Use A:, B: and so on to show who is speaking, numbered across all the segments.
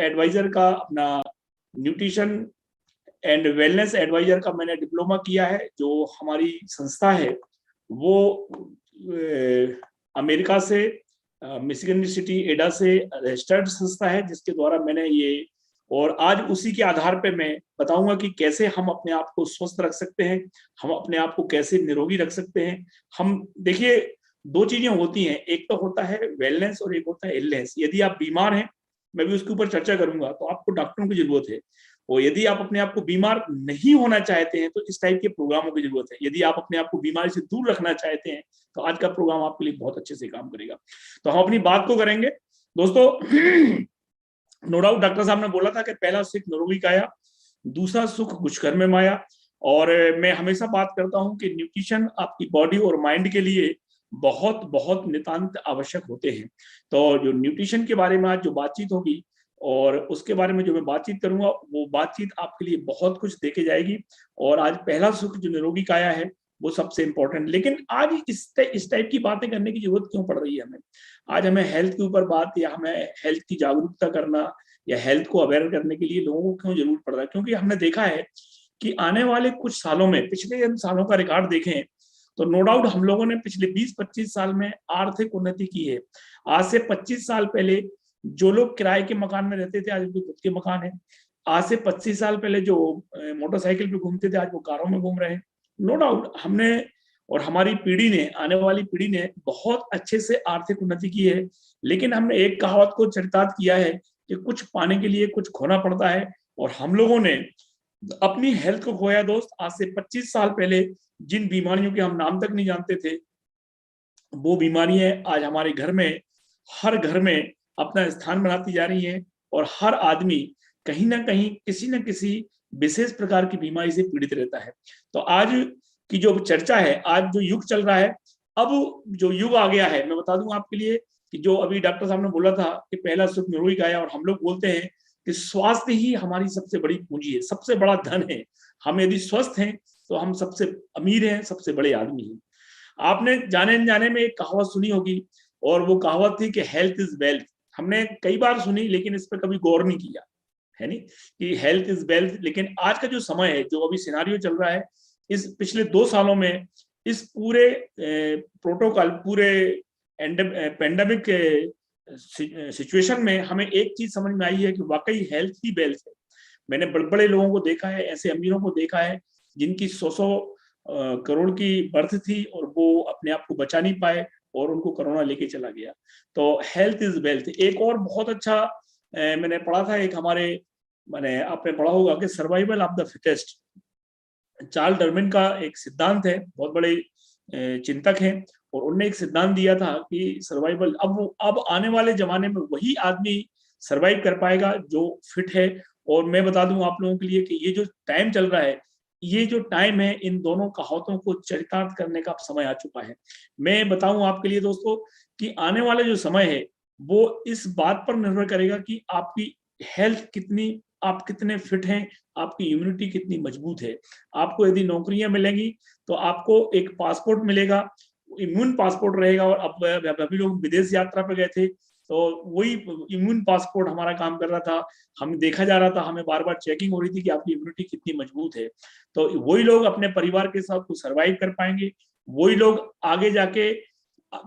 A: Adviser का, अपना nutrition and wellness adviser का मैंने डिप्लोमा किया है। जो हमारी संस्था है वो अमेरिका से, मिशिगन सिटी एडा से रजिस्टर्ड संस्था है, जिसके द्वारा मैंने ये, और आज उसी के आधार पे मैं बताऊंगा कि कैसे हम अपने आप को स्वस्थ रख सकते हैं, हम अपने आप को कैसे निरोगी रख सकते हैं। हम देखिए, दो चीजें होती हैं, एक तो होता है वेलनेस और एक होता है इलनेस। यदि आप बीमार हैं, मैं भी उसके ऊपर चर्चा करूंगा, तो आपको डॉक्टरों की जरूरत है। और यदि आप अपने आप को बीमार नहीं होना चाहते हैं तो इस टाइप के प्रोग्रामों की जरूरत है। यदि आप अपने आप को बीमारी से दूर रखना चाहते हैं तो आज का प्रोग्राम आपके लिए बहुत अच्छे से काम करेगा। तो हम अपनी बात को करेंगे दोस्तों। नो डाउट डॉक्टर साहब ने बोला था कि पहला सुख निरोगी काया, दूसरा सुख कुछ घर में माया। और मैं हमेशा बात करता हूं कि न्यूट्रिशन आपकी बॉडी और माइंड के लिए बहुत बहुत नितांत आवश्यक होते हैं। तो जो न्यूट्रिशन के बारे में आज जो बातचीत होगी और उसके बारे में जो मैं बातचीत करूंगा, वो बातचीत आपके लिए बहुत कुछ देके जाएगी। और आज पहला सुख जो निरोगी काया है वो सबसे इंपॉर्टेंट। लेकिन आज इस टाइप की बातें करने की जरूरत क्यों पड़ रही है हमें? आज हमें हेल्थ के ऊपर बात, या हमें हेल्थ की जागरूकता करना, या हेल्थ को अवेयर करने के लिए लोगों को क्यों जरूरत पड़ रहा है? क्योंकि हमने देखा है कि आने वाले कुछ सालों में, पिछले सालों का रिकॉर्ड देखें तो नो डाउट हम लोगों ने पिछले 20-25 साल में आर्थिक उन्नति की है। आज से 25 साल पहले जो लोग किराए के मकान में रहते थे, आज उनके खुद के मकान है। आज से 25 साल पहले जो मोटरसाइकिल पे घूमते थे, आज वो कारों में घूम रहे हैं। नो डाउट हमने और हमारी पीढ़ी ने, आने वाली पीढ़ी ने बहुत अच्छे से आर्थिक उन्नति की है। लेकिन हमने एक कहावत को चरितार्थ किया है कि कुछ पाने के लिए कुछ खोना पड़ता है, और हम लोगों ने अपनी हेल्थ को खोया दोस्त। आज से 25 साल पहले जिन बीमारियों के हम नाम तक नहीं जानते थे, वो बीमारियां आज हमारे घर में, हर घर में अपना स्थान बनाती जा रही हैं। और हर आदमी कहीं ना कहीं किसी न किसी विशेष प्रकार की बीमारी से पीड़ित रहता है। तो आज की जो चर्चा है, आज जो युग चल रहा है, अब जो युग आ गया है, मैं बता दूं आपके लिए कि जो अभी डॉक्टर साहब ने बोला था कि पहला सुख निरोगी काया, और हम लोग बोलते हैं कि स्वास्थ्य ही हमारी सबसे बड़ी पूंजी है, सबसे बड़ा धन है। हम यदि स्वस्थ हैं तो हम सबसे अमीर हैं, सबसे बड़े आदमी हैं। आपने जाने अनजाने में एक कहावत सुनी होगी, और वो कहावत थी कि हेल्थ इज वेल्थ। हमने कई बार सुनी लेकिन इस पर कभी गौर नहीं किया, है नहीं, कि हेल्थ इज वेल्थ। लेकिन आज का जो समय है, जो अभी सिनारियो चल रहा है, इस पिछले 2 सालों में, इस पूरे प्रोटोकॉल, पूरे पेंडेमिक सिचुएशन में हमें एक चीज समझ में आई है कि वाकई हेल्थ ही वेल्थ है। मैंने बड़े बड़े लोगों को देखा है, ऐसे अमीरों को देखा है जिनकी 100 करोड़ की बर्थ थी और वो अपने आप को बचा नहीं पाए और उनको कोरोना लेके चला गया। तो हेल्थ इज वेल्थ। एक और बहुत अच्छा मैंने पढ़ा था, एक हमारे, मैंने आपने पढ़ा होगा कि survival of the fittest, Charles Darwin का एक सिद्धांत है, बहुत बड़े चिंतक हैं, और उन्होंने एक सिद्धांत दिया था कि सर्वाइवल, अब आने वाले जमाने में वही आदमी सर्वाइव कर पाएगा जो फिट है। और मैं बता दूं आप लोगों के लिए कि ये जो टाइम चल रहा है, ये जो टाइम है, इन दोनों कहावतों को चरितार्थ करने का समय आ चुका है। मैं बताऊं आपके लिए दोस्तों कि आने वाला जो समय है वो इस बात पर निर्भर करेगा कि आपकी हेल्थ कितनी, आप कितने फिट हैं, आपकी इम्यूनिटी कितनी मजबूत है। आपको यदि नौकरियां मिलेंगी तो आपको एक पासपोर्ट मिलेगा, इम्यून पासपोर्ट रहेगा। और अब अभी लोग विदेश यात्रा पर गए थे तो वही इम्यून पासपोर्ट हमारा काम कर रहा था। हम देखा जा रहा था, हमें बार बार चेकिंग हो रही थी कि आपकी इम्यूनिटी कितनी मजबूत है। तो वही लोग अपने परिवार के साथ को सर्वाइव कर पाएंगे, वही लोग आगे जाके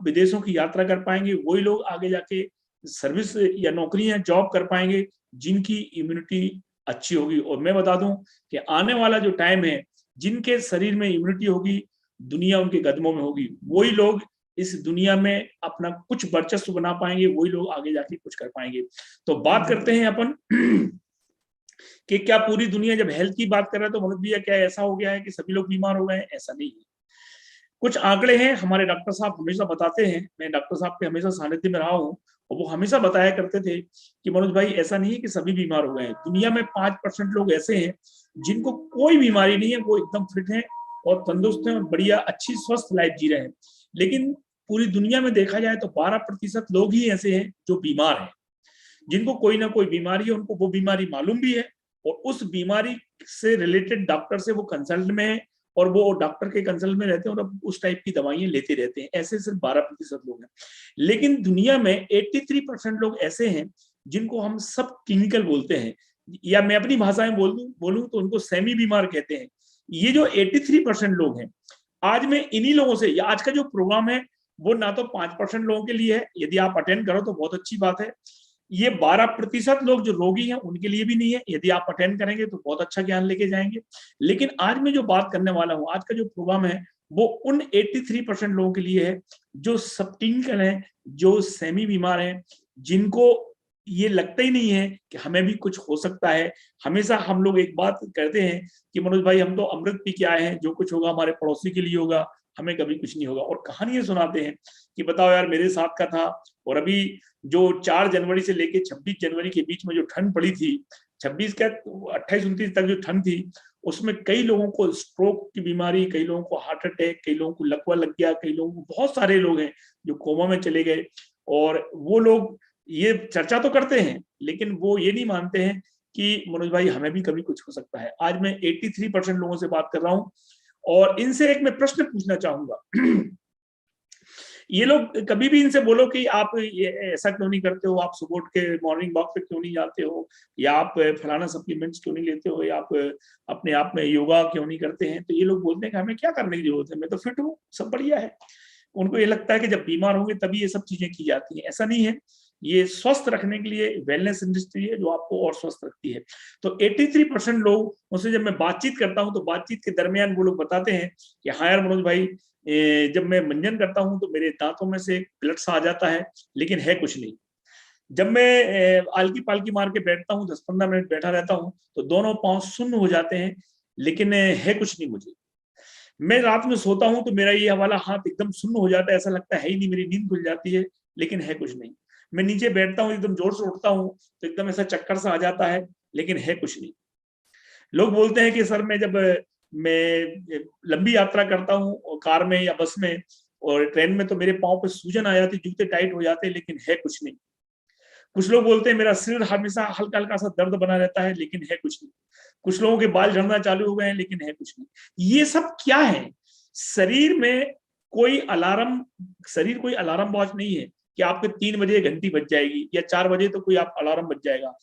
A: विदेशों की यात्रा कर पाएंगे, वही लोग आगे जाके सर्विस या नौकरियां जॉब कर पाएंगे जिनकी इम्यूनिटी अच्छी होगी। और मैं बता दूं कि आने वाला जो टाइम है, जिनके शरीर में इम्यूनिटी होगी, दुनिया उनके कदमों में होगी। वही लोग इस दुनिया में अपना कुछ वर्चस्व बना पाएंगे, वही लोग आगे जाके कुछ कर पाएंगे। तो बात करते हैं अपन कि क्या पूरी दुनिया जब हेल्थ की बात कर रहा है तो मनोज भैया क्या ऐसा हो गया है कि सभी लोग बीमार हो गए हैं? ऐसा नहीं है। कुछ आंकड़े हैं, हमारे डॉक्टर साहब हमेशा बताते हैं, मैं डॉक्टर साहब के हमेशा सानिध्य में रहा हूँ, और वो हमेशा बताया करते थे कि मनोज भाई ऐसा नहीं है कि सभी बीमार हो गए हैं। दुनिया में 5% लोग ऐसे हैं जिनको कोई बीमारी नहीं है, वो एकदम फिट हैं और तंदुरुस्त हैं और बढ़िया अच्छी स्वस्थ लाइफ जी रहे हैं। लेकिन पूरी दुनिया में देखा जाए तो 12% लोग ही ऐसे हैं जो बीमार हैं, जिनको कोई ना कोई बीमारी है, उनको वो बीमारी मालूम भी है और उस बीमारी से रिलेटेड डॉक्टर से वो कंसल्ट में है और वो डॉक्टर के कंसल्ट में रहते हैं और उस टाइप की दवाइयां लेते रहते हैं। ऐसे सिर्फ 12% लोग हैं। लेकिन दुनिया में 83% लोग ऐसे हैं जिनको हम सब क्लिनिकल बोलते हैं, या मैं अपनी भाषा में बोलूं तो उनको सेमी बीमार कहते हैं। ये जो 83% लोग हैं, आज मैं इन्हीं लोगों से, या आज का जो प्रोग्राम है वो ना तो 5% लोगों के लिए है, यदि आप अटेंड करो तो बहुत अच्छी बात है। ये 12% लोग जो रोगी हैं उनके लिए भी नहीं है, यदि आप अटेंड करेंगे तो बहुत अच्छा ज्ञान लेके जाएंगे। लेकिन आज मैं जो बात करने वाला हूँ, आज का जो प्रोग्राम है वो उन 83% लोगों के लिए है जो सब क्लिनिकल हैं, जो सेमी बीमार हैं, जिनको ये लगता ही नहीं है कि हमें भी कुछ हो सकता है। हमेशा हम लोग एक बात कहते हैं कि मनोज भाई हम तो अमृत पी के आए हैं, जो कुछ होगा हमारे पड़ोसी के लिए होगा, हमें कभी कुछ नहीं होगा। और कहानियां सुनाते हैं कि बताओ यार मेरे साथ का था, और अभी जो 4 जनवरी से लेके 26 जनवरी के बीच में जो ठंड पड़ी थी, 26 का 28-29 तक जो ठंड थी, उसमें कई लोगों को स्ट्रोक की बीमारी, कई लोगों को हार्ट अटैक, कई लोगों को लकवा लग गया, कई लोगों को, बहुत सारे लोग हैं जो कोमा में चले गए। और वो लोग ये चर्चा तो करते हैं लेकिन वो ये नहीं मानते हैं कि मनोज भाई हमें भी कभी कुछ हो सकता है। आज मैं 83% लोगों से बात कर रहा हूं और इनसे एक मैं प्रश्न पूछना चाहूंगा। ये लोग, कभी भी इनसे बोलो कि आप ये ऐसा क्यों नहीं करते हो, आप सुबह उठ के मॉर्निंग वॉक पे क्यों नहीं जाते हो, या आप फलाना सप्लीमेंट्स क्यों नहीं लेते हो, या आप अपने आप में योगा क्यों नहीं करते हैं, तो ये लोग बोलते हैं कि हमें क्या करने की जरूरत है, मैं तो फिट हूँ, सब बढ़िया है। उनको ये लगता है कि जब बीमार होंगे तभी ये सब चीजें की जाती हैं। ऐसा नहीं है, ये स्वस्थ रखने के लिए वेलनेस इंडस्ट्री है जो आपको और स्वस्थ रखती है। तो 83% लोग उनसे जब मैं बातचीत करता हूं तो बातचीत के दरमियान वो लोग बताते हैं कि हाँ यार मनोज भाई, जब मैं मंजन करता हूं तो मेरे दांतों में से ब्लड सा आ जाता है, लेकिन है कुछ नहीं। जब मैं आलकी पालकी मार के बैठता हूँ, 10-15 मिनट बैठा रहता हूँ, तो दोनों पांव सुन्न हो जाते हैं, लेकिन है कुछ नहीं मुझे। मैं रात में सोता हूं तो मेरा ये वाला हाथ एकदम सुन्न हो जाता है, ऐसा लगता है ही नहीं, मेरी नींद खुल जाती है, लेकिन है कुछ नहीं। मैं नीचे बैठता हूँ, एकदम जोर से उठता हूँ तो एकदम ऐसा चक्कर सा आ जाता है, लेकिन है कुछ नहीं। लोग बोलते हैं कि सर मैं जब मैं लंबी यात्रा करता हूँ कार में या बस में और ट्रेन में, तो मेरे पाँव पे सूजन आ जाती, जूते टाइट हो जाते हैं, लेकिन है कुछ नहीं। कुछ लोग बोलते हैं मेरा सिर हमेशा हल्का हल्का सा दर्द बना रहता है, लेकिन है कुछ नहीं। कुछ लोगों के बाल झड़ना चालू हो गए हैं, लेकिन है कुछ नहीं। ये सब क्या है? शरीर में कोई अलार्म, शरीर कोई अलार्म वॉच नहीं है कि आपके 3 बजे घंटी बज जाएगी या 4 बजे तो कोई आप अलार्म बज जाएगा।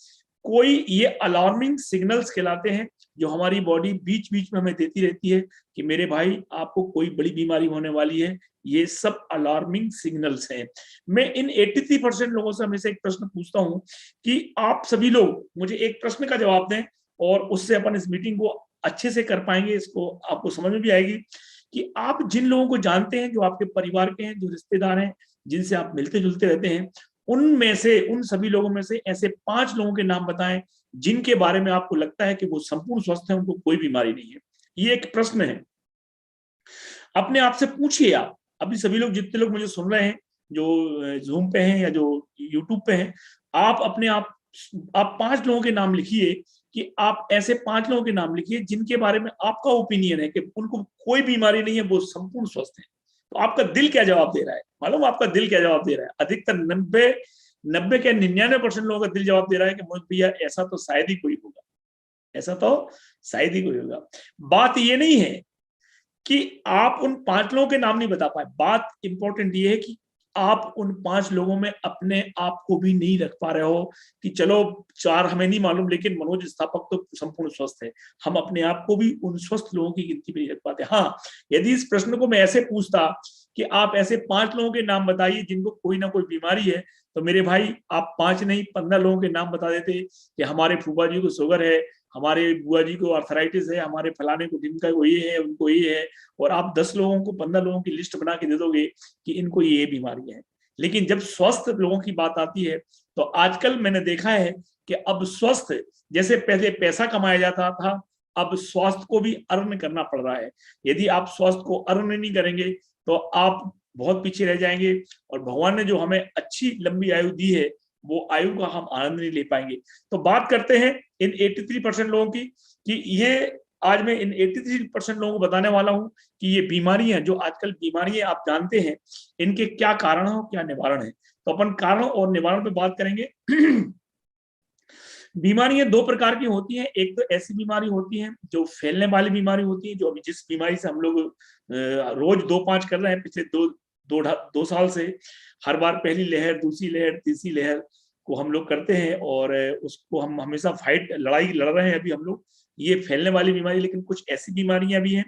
A: कोई, ये अलार्मिंग सिग्नल्स कहलाते हैं जो हमारी बॉडी बीच बीच में हमें देती रहती है कि मेरे भाई आपको कोई बड़ी बीमारी होने वाली है। ये सब अलार्मिंग सिग्नल्स हैं। मैं इन 83% लोगों से हमेशा एक प्रश्न पूछता हूं कि आप सभी लोग मुझे एक प्रश्न का जवाब दें और उससे अपन इस मीटिंग को अच्छे से कर पाएंगे, इसको आपको समझ में भी आएगी कि आप जिन लोगों को जानते हैं, जो आपके परिवार के हैं, जो रिश्तेदार हैं, जिनसे आप मिलते जुलते रहते हैं, उनमें से, उन सभी लोगों में से ऐसे 5 लोगों के नाम बताएं जिनके बारे में आपको लगता है कि वो संपूर्ण स्वस्थ है, उनको कोई बीमारी नहीं है। ये एक प्रश्न है, अपने आप से पूछिए। आप अभी सभी लोग, जितने लोग मुझे सुन रहे हैं, जो जूम पे हैं या जो यूट्यूब पे हैं, आप अपने आप 5 लोगों के नाम लिखिए कि आप ऐसे 5 लोगों के नाम लिखिए जिनके बारे में आपका ओपिनियन है कि उनको कोई बीमारी नहीं है, वो संपूर्ण स्वस्थ है। तो आपका दिल क्या जवाब दे रहा है? मालूम आपका दिल क्या जवाब दे रहा है? अधिकतर 90 के 99% लोगों का दिल जवाब दे रहा है कि मोहित भैया ऐसा तो शायद ही कोई होगा, ऐसा तो शायद ही कोई होगा। बात ये नहीं है कि आप उन 5 लोगों के नाम नहीं बता पाए, बात इंपॉर्टेंट ये है कि आप उन 5 लोगों में अपने आप को भी नहीं रख पा रहे हो कि चलो 4 हमें नहीं मालूम, लेकिन मनोज स्थापक तो संपूर्ण स्वस्थ है। हम अपने आप को भी उन स्वस्थ लोगों की गिनती में नहीं रख पाते। हाँ, यदि इस प्रश्न को मैं ऐसे पूछता कि आप ऐसे 5 लोगों के नाम बताइए जिनको कोई ना कोई बीमारी है, तो मेरे भाई आप 5 नहीं 15 लोगों के नाम बता देते कि हमारे फूफा जी को शुगर है, हमारे बुआ जी को आर्थराइटिस है, हमारे फलाने को जिनका को ये है, उनको ये है, और आप 10 लोगों को 15 लोगों की लिस्ट बना के दे दोगे कि इनको ये बीमारी है। लेकिन जब स्वस्थ लोगों की बात आती है तो आजकल मैंने देखा है कि अब स्वस्थ, जैसे पहले पैसा कमाया जाता था, अब स्वास्थ्य को भी अर्न करना पड़ रहा है। यदि आप स्वास्थ्य को अर्न नहीं करेंगे तो आप बहुत पीछे रह जाएंगे, और भगवान ने जो हमें अच्छी लंबी आयु दी है, वो आयु का हम आनंद नहीं ले पाएंगे। तो बात करते हैं इन 83% लोगों की, कि ये आज मैं इन 83% लोगों को बताने वाला हूं कि ये बीमारियां, जो आजकल बीमारियां आप जानते हैं, इनके क्या कारण है और क्या निवारण है। तो अपन कारण और निवारण पे बात करेंगे। बीमारियां 2 प्रकार की होती हैं। एक तो ऐसी बीमारी होती है जो फैलने वाली बीमारी होती है, जो अभी जिस बीमारी से हम लोग रोज 2-5 कर रहे हैं पिछले 2 साल से, हर बार पहली लहर, दूसरी लहर, तीसरी लहर, को हम लोग करते हैं और उसको हम हमेशा लड़ाई लड़ रहे हैं अभी हम लोग। ये फैलने वाली बीमारी, लेकिन कुछ ऐसी बीमारियां भी हैं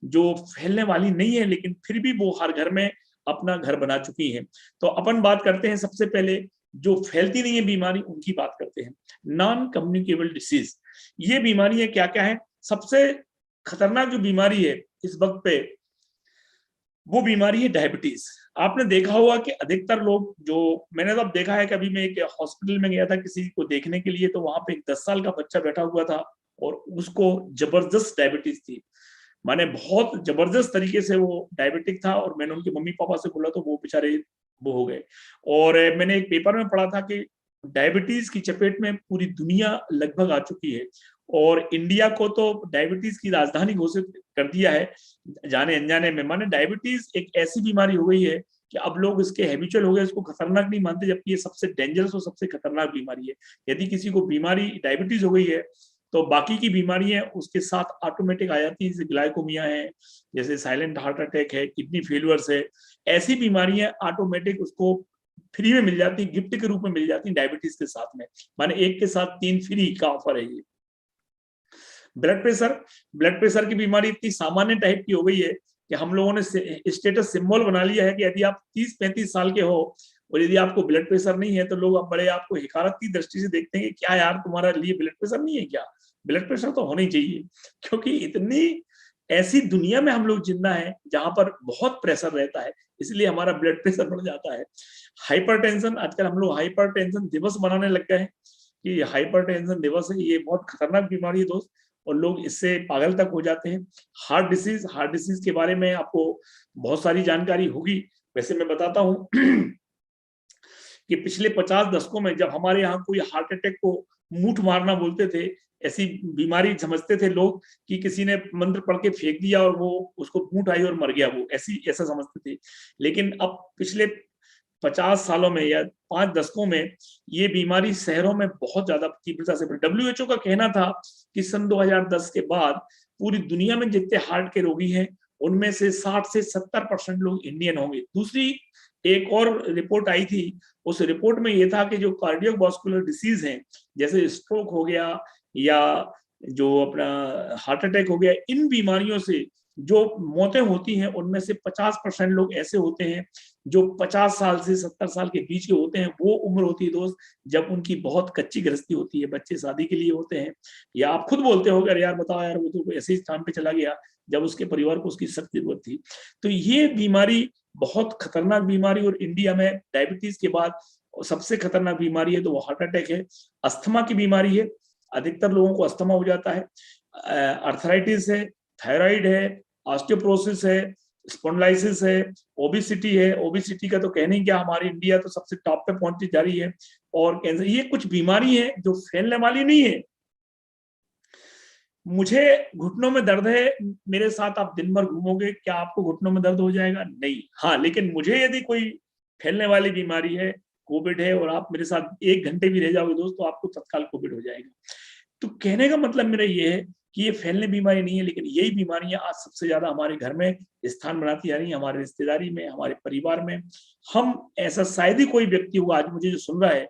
A: जो फैलने वाली नहीं है लेकिन फिर भी वो हर घर में अपना घर बना चुकी हैं। तो अपन बात करते हैं सबसे पहले जो फैलती नहीं है बीमारी, उनकी बात करते हैं। नॉन कम्युनिकेबल डिसीज, ये बीमारियां क्या क्या है? सबसे खतरनाक जो बीमारी है इस वक्त पे, वो बीमारी है डायबिटीज। आपने देखा होगा कि अधिकतर लोग, जो मैंने तो अब देखा है कि अभी मैं एक हॉस्पिटल में गया था किसी को देखने के लिए, तो वहां पे एक 10 साल का बच्चा बैठा हुआ था और उसको जबरदस्त डायबिटीज थी। माने बहुत जबरदस्त तरीके से वो डायबिटिक था और मैंने उनके मम्मी पापा से बोला तो वो बेचारे वो हो गए। और मैंने एक पेपर में पढ़ा था कि डायबिटीज की चपेट में पूरी दुनिया लगभग आ चुकी है और इंडिया को तो डायबिटीज की राजधानी घोषित कर दिया है जाने अनजाने में। माने डायबिटीज एक ऐसी बीमारी हो गई है कि अब लोग इसके हैबिचुअल हो गए, इसको खतरनाक नहीं मानते, जबकि ये सबसे डेंजरस और सबसे खतरनाक बीमारी है। यदि किसी को बीमारी डायबिटीज हो गई है तो बाकी की बीमारियां उसके साथ ऑटोमेटिक आ जाती है, जैसे ग्लाइकोमिया है, जैसे साइलेंट हार्ट अटैक है, किडनी फेलियर्स है। ऐसी बीमारियां ऑटोमेटिक उसको फ्री में मिल जाती, गिफ्ट के रूप में मिल जाती डायबिटीज के साथ में। माने एक के साथ 3 फ्री का ऑफर है ये। ब्लड प्रेशर की बीमारी इतनी सामान्य टाइप की हो गई है कि हम लोगों ने स्टेटस सिंबल बना लिया है कि यदि आप 30-35 साल के हो और यदि आपको ब्लड प्रेशर नहीं है तो लोग अब बड़े आपको हिकारत की दृष्टि से देखते हैं कि क्या यार तुम्हारा लिए ब्लड प्रेशर नहीं है क्या? ब्लड प्रेशर तो होना ही चाहिए, क्योंकि इतनी ऐसी दुनिया में हम लोग जिंदा है जहां पर बहुत प्रेशर रहता है, इसलिए हमारा ब्लड प्रेशर बढ़ जाता है। हाइपरटेंशन, आजकल हम लोग हाइपरटेंशन दिवस मनाने लग गए हैं कि हाइपरटेंशन दिवस है। ये बहुत खतरनाक बीमारी है दोस्त, और लोग इससे पागल तक हो जाते हैं। हार्ट डिसीज के बारे में आपको बहुत सारी जानकारी होगी, वैसे मैं बताता हूँ कि पिछले 50 दशकों में जब हमारे यहाँ कोई हार्ट अटैक को मूठ मारना बोलते थे, ऐसी बीमारी समझते थे लोग कि किसी ने मंत्र पढ़ के फेंक दिया और वो उसको मूठ आई और मर गया, वो ऐसा समझते थे। लेकिन अब पिछले 50 सालों में या 5 दशकों में ये बीमारी शहरों में बहुत ज्यादा तीव्रता से बढ़ी। WHO का कहना था कि सन 2010 के बाद पूरी दुनिया में जितने हार्ट के रोगी हैं उनमें से 60 से 70% लोग इंडियन होंगे। दूसरी एक और रिपोर्ट आई थी, उस रिपोर्ट में ये था कि जो कार्डियोवास्कुलर डिसीज हैं, जैसे स्ट्रोक हो गया या जो अपना हार्ट अटैक हो गया, इन बीमारियों से जो मौतें होती हैं उनमें से 50% लोग ऐसे होते हैं जो 50 साल से 70 साल के बीच के होते हैं। वो उम्र होती है दोस्त जब उनकी बहुत कच्ची गृहस्थी होती है, बच्चे शादी के लिए होते हैं, या आप खुद बोलते हो अरे यार बताओ यार वो तो ऐसे ही स्थान पे चला गया जब उसके परिवार को उसकी सख्त जरूरत थी। तो ये बीमारी बहुत खतरनाक बीमारी, और इंडिया में डायबिटीज के बाद सबसे खतरनाक बीमारी है तो वो हार्ट अटैक है। अस्थमा की बीमारी है, अधिकतर लोगों को अस्थमा हो जाता है। अर्थराइटिस है, थायराइड है, ऑस्टियोपोरोसिस है, स्पॉन्डिलाइसिस है, ओबिसिटी है। ओबिसिटी का तो कहने ही क्या, हमारी इंडिया तो सबसे टॉप पे पहुंचती जा रही है। और कैंसर, ये कुछ बीमारी है जो फैलने वाली नहीं है। मुझे घुटनों में दर्द है, मेरे साथ आप दिन भर घूमोगे, क्या आपको घुटनों में दर्द हो जाएगा? नहीं। हाँ, लेकिन मुझे यदि कोई फैलने वाली बीमारी है, कोविड है, और आप मेरे साथ 1 घंटे भी रह जाओगे दोस्त, तो आपको तत्काल कोविड हो जाएगा। तो कहने का मतलब मेरा ये है कि ये फैलने बीमारी नहीं है, लेकिन यही बीमारियां आज सबसे ज्यादा हमारे घर में स्थान बनाती जा रही है, हमारे रिश्तेदारी में, हमारे परिवार में। हम ऐसा शायद ही कोई व्यक्ति होगा आज मुझे जो सुन रहा है,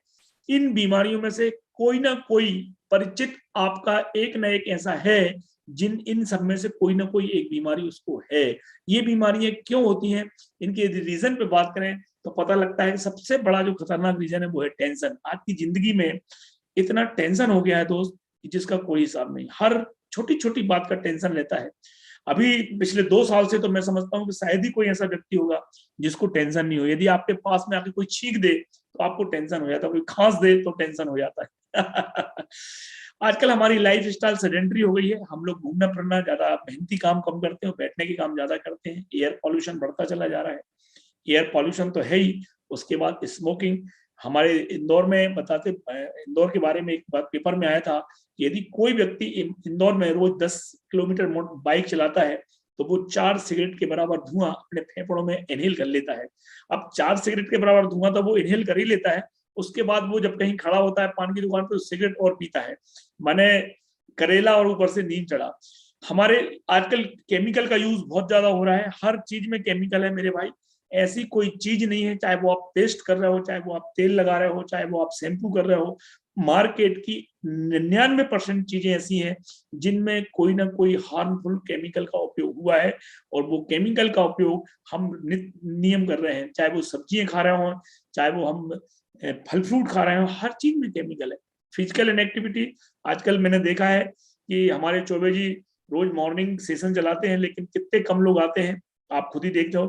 A: इन बीमारियों में से कोई ना कोई परिचित आपका एक ना एक ऐसा है इन सब में से कोई ना कोई एक बीमारी उसको है। ये बीमारियां क्यों होती हैं, इनके रीजन पे बात करें तो पता लगता है सबसे बड़ा जो खतरनाक रीजन है वो है टेंशन। आज की जिंदगी में इतना टेंशन हो गया है दोस्त जिसका कोई हिसाब नहीं, हर छोटी छोटी बात का टेंशन लेता है। अभी पिछले 2 साल से तो मैं समझता हूँ कि शायद ही कोई ऐसा व्यक्ति होगा जिसको टेंशन नहीं हो। यदि आपके पास में आके कोई छींक दे तो आपको टेंशन हो जाता है, कोई खांस दे तो टेंशन हो जाता है। आजकल हमारी लाइफ स्टाइल सेडेंटरी हो गई है, हम लोग घूमना फिरना ज्यादा, मेहनती काम कम करते हैं, बैठने के काम ज्यादा करते हैं। एयर पॉल्यूशन बढ़ता चला जा रहा है, एयर पॉल्यूशन तो है ही, उसके बाद स्मोकिंग। हमारे इंदौर में बताते, इंदौर के बारे में एक बात पेपर में आया था कि यदि कोई व्यक्ति इंदौर में रोज 10 किलोमीटर बाइक चलाता है तो वो 4 सिगरेट के बराबर धुआं अपने फेफड़ों में इनहेल कर लेता है। अब 4 सिगरेट के बराबर धुआं तो वो इनहेल कर ही लेता है, उसके बाद वो जब कहीं खड़ा होता है पान की दुकान पे, सिगरेट और पीता है। माने करेला और ऊपर से नींद चढ़ा। हमारे आजकल केमिकल का यूज बहुत ज्यादा हो रहा है, हर चीज में केमिकल है मेरे भाई। ऐसी कोई चीज नहीं है, चाहे वो आप पेस्ट कर रहे हो, चाहे वो आप तेल लगा रहे हो, चाहे वो आप शैम्पू कर रहे हो, मार्केट की 99% चीजें ऐसी हैं जिनमें कोई ना कोई हार्मफुल केमिकल का उपयोग हुआ है, और वो केमिकल का उपयोग हम नियम कर रहे हैं, चाहे वो सब्जियां खा रहे हो, चाहे वो हम फल फ्रूट खा रहे हो, हर चीज में केमिकल है। फिजिकल इनएक्टिविटी, आजकल मैंने देखा है कि हमारे चौबे जी रोज मॉर्निंग सेशन चलाते हैं, लेकिन कितने कम लोग आते हैं, आप खुद ही देखते हो।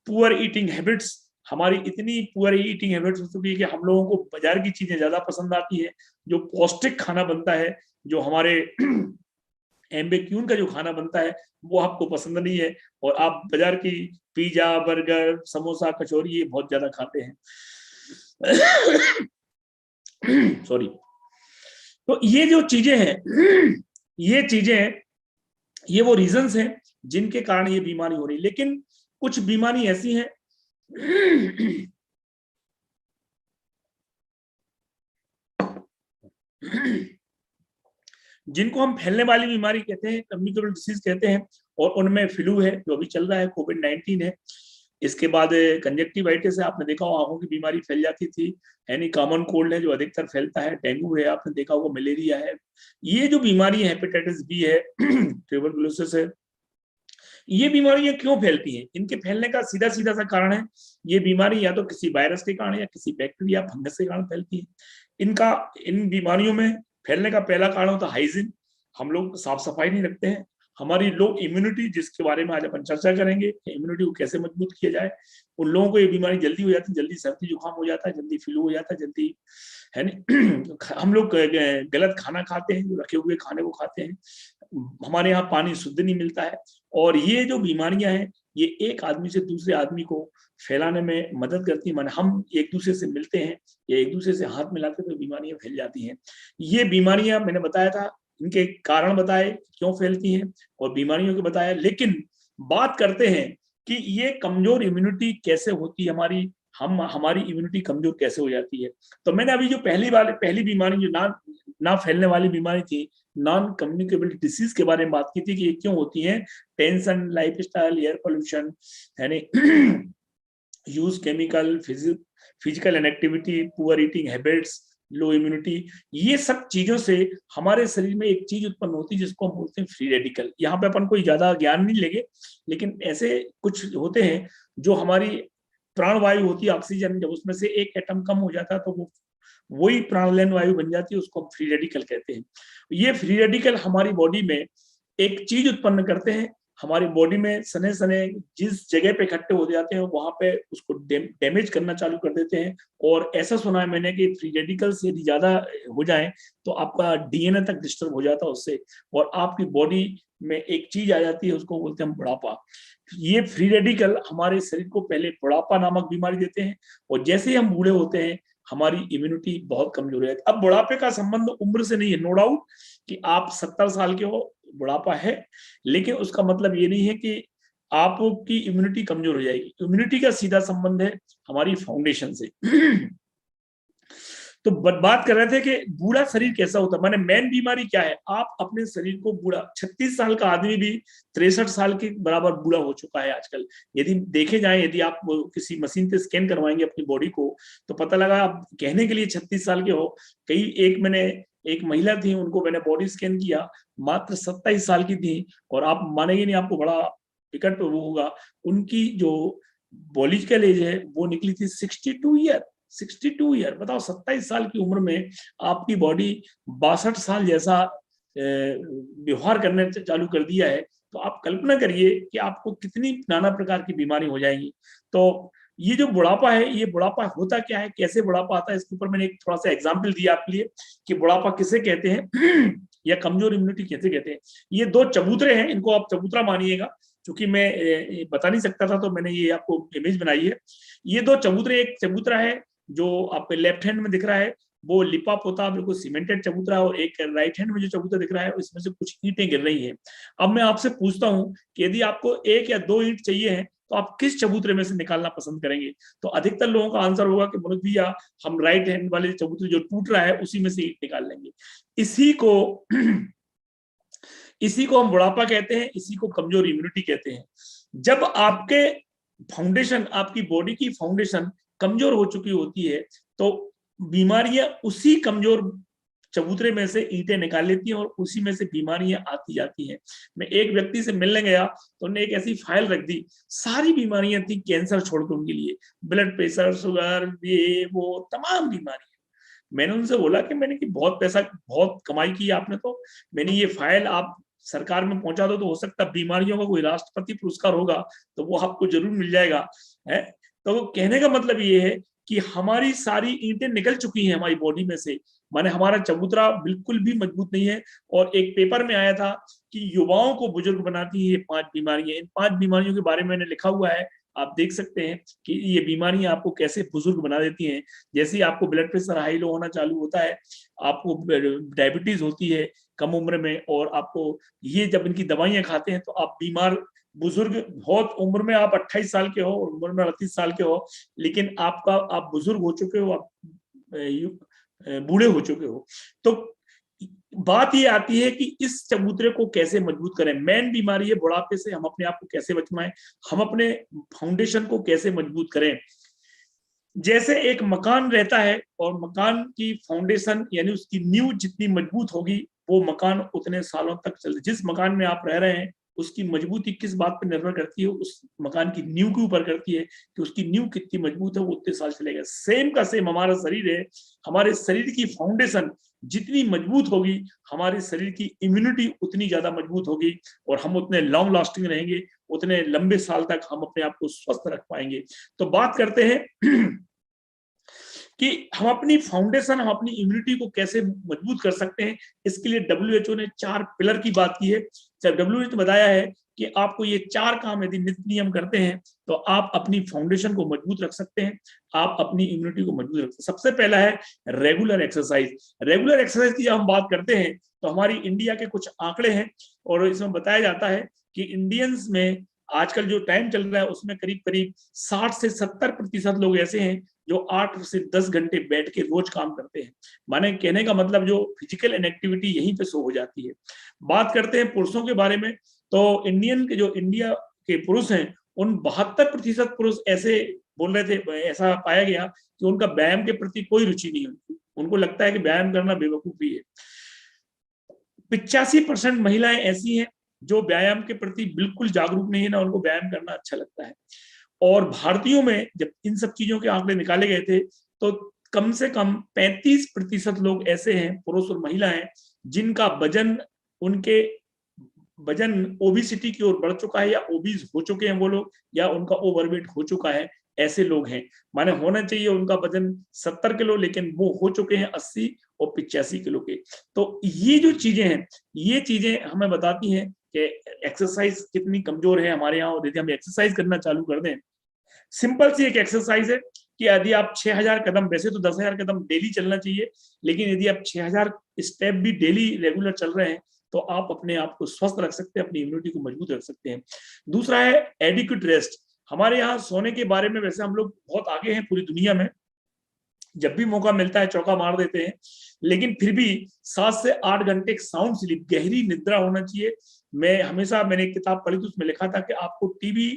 A: पुअर ईटिंग हैबिट्स, हमारी इतनी पुअर ईटिंग हैबिट्स हो चुकी है कि हम लोगों को बाजार की चीजें ज्यादा पसंद आती है। जो पौष्टिक खाना बनता है, जो हमारे एम्बिक्यून का जो खाना बनता है, वो आपको पसंद नहीं है, और आप बाजार की पिज्जा, बर्गर, समोसा, कचौरी ये बहुत ज्यादा खाते हैं। सॉरी। तो ये जो चीजें हैं, ये चीजें, ये वो रीजंस हैं जिनके कारण ये बीमारी हो रही है। लेकिन कुछ बीमारी ऐसी हैं जिनको हम फैलने वाली बीमारी कहते हैं, कम्युनिकेबल डिसीज कहते हैं, और उनमें फ्लू है जो अभी चल रहा है, कोविड-19 है। इसके बाद कंजक्टिवाइटिस है, आपने देखा होगा आंखों की बीमारी फैल जाती थी, यानी कॉमन कोल्ड है जो अधिकतर फैलता है, डेंगू है, आपने देखा होगा, मलेरिया है, ये जो बीमारी है, हेपेटाइटिस बी है, ट्यूबरकुलोसिस है, ये बीमारियां क्यों फैलती हैं? इनके फैलने का सीधा सीधा सा कारण है, ये बीमारी या तो किसी वायरस के कारण या किसी बैक्टीरिया, फंगस के कारण फैलती है। इन बीमारियों में फैलने का पहला कारण होता है हाइजीन, हम लोग साफ सफाई नहीं रखते हैं। हमारी लो इम्यूनिटी, जिसके बारे में आज अपन चर्चा करेंगे, इम्यूनिटी को कैसे मजबूत किया जाए, उन लोगों को ये बीमारी जल्दी हो जाती है, जल्दी सर्दी जुकाम हो जाता है, जल्दी फ्लू हो जाता है, जल्दी, है नहीं। हम लोग गलत खाना खाते हैं, जो रखे हुए खाने को खाते हैं, हमारे यहाँ पानी शुद्ध नहीं मिलता है, और ये जो बीमारियां हैं ये एक आदमी से दूसरे आदमी को फैलाने में मदद करती है। माने हम एक दूसरे से मिलते हैं या एक दूसरे से हाथ मिलाते तो बीमारियां फैल जाती हैं। ये बीमारियां मैंने बताया था, इनके कारण बताए क्यों फैलती हैं, और बीमारियों के बताया। लेकिन बात करते हैं कि ये कमजोर इम्यूनिटी कैसे होती है हमारी इम्यूनिटी कमजोर कैसे हो जाती है। तो मैंने अभी जो पहली बीमारी जो ना फैलने वाली बीमारी थी, नॉन कम्युनिकेबल डिसीज के बारे में बात की थी कि ये क्यों होती है, टेंशन, लाइफस्टाइल, एयर पोल्यूशन, यानी use chemical, physical inactivity, poor eating habits, लो इम्यूनिटी, ये सब चीजों से हमारे शरीर में एक चीज उत्पन्न होती है जिसको हम बोलते हैं फ्री रेडिकल। यहाँ पे अपन कोई ज्यादा ज्ञान नहीं लेंगे, लेकिन ऐसे कुछ होते हैं जो हमारी प्राणवायु होती है, ऑक्सीजन, जब उसमें से एक एटम कम हो जाता है तो वो वही प्राणलयन वायु बन जाती है, उसको हम फ्री रेडिकल कहते हैं। ये फ्री रेडिकल हमारी बॉडी में एक चीज उत्पन्न करते हैं, हमारी बॉडी में सने सने जिस जगह पे इकट्ठे हो जाते हैं वहां पे उसको डैमेज करना चालू कर देते हैं। और ऐसा सुना है मैंने कि फ्री रेडिकल्स यदि ज्यादा हो जाए तो आपका डीएनए तक डिस्टर्ब हो जाता है उससे, और आपकी बॉडी में एक चीज आ जाती है, उसको बोलते हैं बुढ़ापा। ये फ्री रेडिकल हमारे शरीर को पहले बुढ़ापा नामक बीमारी देते हैं, और जैसे ही हम बूढ़े होते हैं हमारी इम्यूनिटी बहुत कमजोर है। अब बुढ़ापे का संबंध उम्र से नहीं है, नो डाउट कि आप 70 साल के हो, बुढ़ापा है, लेकिन उसका मतलब ये नहीं है कि आपकी इम्यूनिटी कमजोर हो जाएगी। इम्यूनिटी का सीधा संबंध है हमारी फाउंडेशन से। तो बात कर रहे थे कि बूढ़ा शरीर कैसा होता है, माने मेन बीमारी क्या है, आप अपने शरीर को बूढ़ा, 36 साल का आदमी भी 63 साल के बराबर बूढ़ा हो चुका है आजकल। यदि देखे जाए, यदि आप किसी मशीन पे स्कैन करवाएंगे अपनी बॉडी को तो पता लगा आप कहने के लिए 36 साल के हो, मैंने एक महिला थी, उनको मैंने बॉडी स्कैन किया, मात्र 27 साल की थी, और आप मानेंगे नहीं, आपको बड़ा विकट वो होगा, उनकी जो बॉलीजिकल एज है वो निकली थी 62 ईयर। 62 ईयर, बताओ 27 साल की उम्र में आपकी बॉडी 62 साल जैसा व्यवहार करने चालू कर दिया है, तो आप कल्पना करिए कि आपको कितनी नाना प्रकार की बीमारी हो जाएंगी। तो ये जो बुढ़ापा है, ये बुढ़ापा होता क्या है, कैसे बुढ़ापा आता है, इसके ऊपर मैंने एक थोड़ा सा एग्जाम्पल दिया आपके लिए कि बुढ़ापा किसे कहते हैं या कमजोर इम्यूनिटी कैसे कहते हैं। ये दो चबूतरे हैं, इनको आप चबूतरा मानिएगा, क्योंकि मैं बता नहीं सकता था तो मैंने ये आपको इमेज बनाई है। ये दो चबूतरे, एक चबूतरा है जो आपके लेफ्ट हैंड में दिख रहा है, वो लिपा पोता बिल्कुल सीमेंटेड चबूतरा है, और एक राइट हैंड में जो चबूतरा दिख रहा है इसमें से कुछ ईंटें गिर रही हैं। अब मैं आपसे पूछता हूं कि यदि आपको एक या दो ईंट चाहिए है तो आप किस चबूतरे में से निकालना पसंद करेंगे? तो अधिकतर लोगों का आंसर होगा कि मनोज भैया हम राइट हैंड वाले चबूतरे जो टूट रहा है उसी में से ईंट निकाल लेंगे। इसी को हम बुढ़ापा कहते हैं, इसी को कमजोर इम्यूनिटी कहते हैं। जब आपके फाउंडेशन, आपकी बॉडी की फाउंडेशन कमजोर हो चुकी होती है, तो बीमारियां उसी कमजोर चबूतरे में से ईंटें निकाल लेती हैं और उसी में से बीमारियां आती जाती हैं। मैं एक व्यक्ति से मिलने गया तो उन्होंने एक ऐसी फाइल रख दी, सारी बीमारियां थी कैंसर छोड़कर उनके लिए, ब्लड प्रेशर, शुगर, ये वो तमाम बीमारियां। मैंने उनसे बोला कि मैंने कि बहुत पैसा, बहुत कमाई की आपने, तो मैंने ये फाइल आप सरकार में पहुंचा दो, तो हो सकता है बीमारियों का कोई राष्ट्रपति पुरस्कार होगा तो वो आपको जरूर मिल जाएगा है। तो कहने का मतलब ये है कि हमारी सारी ईंटें निकल चुकी हैं हमारी बॉडी में से, माने हमारा चबूतरा बिल्कुल भी मजबूत नहीं है। और एक पेपर में आया था कि युवाओं को बुजुर्ग बनाती है ये 5 बीमारियां। इन 5 बीमारियों के बारे में मैंने लिखा हुआ है, आप देख सकते हैं कि ये बीमारियां आपको कैसे बुजुर्ग बना देती हैं। जैसे ही आपको ब्लड प्रेशर हाई लो होना चालू होता है, आपको डायबिटीज होती है कम उम्र में, और आपको ये जब इनकी दवाइयां खाते हैं तो आप बीमार, बुजुर्ग, बहुत उम्र में आप 28 साल के हो, उम्र में 38 साल के हो, लेकिन आप बुजुर्ग हो चुके हो, आप बूढ़े हो चुके हो। तो बात ये आती है कि इस चबूतरे को कैसे मजबूत करें। मेन बीमारी है बुढ़ापे से हम अपने आप को कैसे बचवाएं, हम अपने फाउंडेशन को कैसे मजबूत करें। जैसे एक मकान रहता है और मकान की फाउंडेशन यानी उसकी नींव जितनी मजबूत होगी वो मकान उतने सालों तक चलता। जिस मकान में आप रह रहे हैं उसकी मजबूती किस बात पर निर्भर करती है, उस मकान की नींव के ऊपर करती है कि उसकी नींव कितनी मजबूत है, वो उतने साल चलेगा। सेम का सेम हमारा शरीर है, हमारे शरीर की फाउंडेशन जितनी मजबूत होगी हमारे शरीर की इम्यूनिटी उतनी ज्यादा मजबूत होगी और हम उतने लॉन्ग लास्टिंग रहेंगे, उतने लंबे साल तक हम अपने आप को स्वस्थ रख पाएंगे। तो बात करते हैं कि हम अपनी फाउंडेशन, हम अपनी इम्यूनिटी को कैसे मजबूत कर सकते हैं। इसके लिए डब्ल्यूएचओ ने 4 पिलर की बात की है। जब डब्ल्यूएचओ ने बताया है कि आपको ये 4 काम यदि नित्य नियम करते हैं तो आप अपनी फाउंडेशन को मजबूत रख सकते हैं, आप अपनी इम्यूनिटी को मजबूत रख सकते हैं। सबसे पहला है रेगुलर एक्सरसाइज। रेगुलर एक्सरसाइज की जब हम बात करते हैं तो हमारी इंडिया के कुछ आंकड़े हैं और इसमें बताया जाता है कि इंडियंस में आजकल जो टाइम चल रहा है उसमें करीब करीब 60 से 70% लोग ऐसे हैं जो 8 से 10 घंटे बैठ के रोज काम करते हैं। माने कहने का मतलब जो फिजिकल इनएक्टिविटी यहीं पे शो हो जाती है। बात करते हैं पुरुषों के बारे में, तो इंडियन के जो इंडिया के पुरुष हैं उन 72% पुरुष ऐसे बोल रहे थे, ऐसा पाया गया कि उनका व्यायाम के प्रति कोई रुचि नहीं है, उनको लगता है कि व्यायाम करना बेवकूफी है। 85% महिलाएं ऐसी हैं जो व्यायाम के प्रति बिल्कुल जागरूक नहीं है, ना उनको व्यायाम करना अच्छा लगता है। और भारतीयों में जब इन सब चीजों के आंकड़े निकाले गए थे तो कम से कम 35% लोग ऐसे हैं, पुरुष और महिलाएं, जिनका वजन, उनके वजन ओबिसिटी की ओर बढ़ चुका है या ओबीज हो चुके हैं वो लोग, या उनका ओवरवेट हो चुका है, ऐसे लोग हैं। माने होना चाहिए उनका वजन 70 किलो, लेकिन वो हो चुके हैं 80 और 85 किलो के। तो ये जो चीजें हैं, ये चीजें हमें बताती हैं कि एक्सरसाइज कितनी कमजोर है हमारे यहाँ। और यदि हम एक्सरसाइज करना चालू कर दें, सिंपल सी एक एक्सरसाइज है कि यदि आप 6000 कदम, वैसे तो 10,000 कदम डेली चलना चाहिए, लेकिन यदि आप 6000 स्टेप भी डेली रेगुलर चल रहे हैं तो आप अपने आप को स्वस्थ रख सकते हैं, अपनी इम्यूनिटी को मजबूत रख सकते हैं। दूसरा है एडिक्वेट रेस्ट। हमारे यहाँ सोने के बारे में वैसे हम लोग बहुत आगे हैं पूरी दुनिया में, जब भी मौका मिलता है चौका मार देते हैं, लेकिन फिर भी 7 से 8 घंटे साउंड स्लीप, गहरी निद्रा होना चाहिए। मैंने एक किताब पढ़ी थी, उसमें लिखा था कि आपको टीवी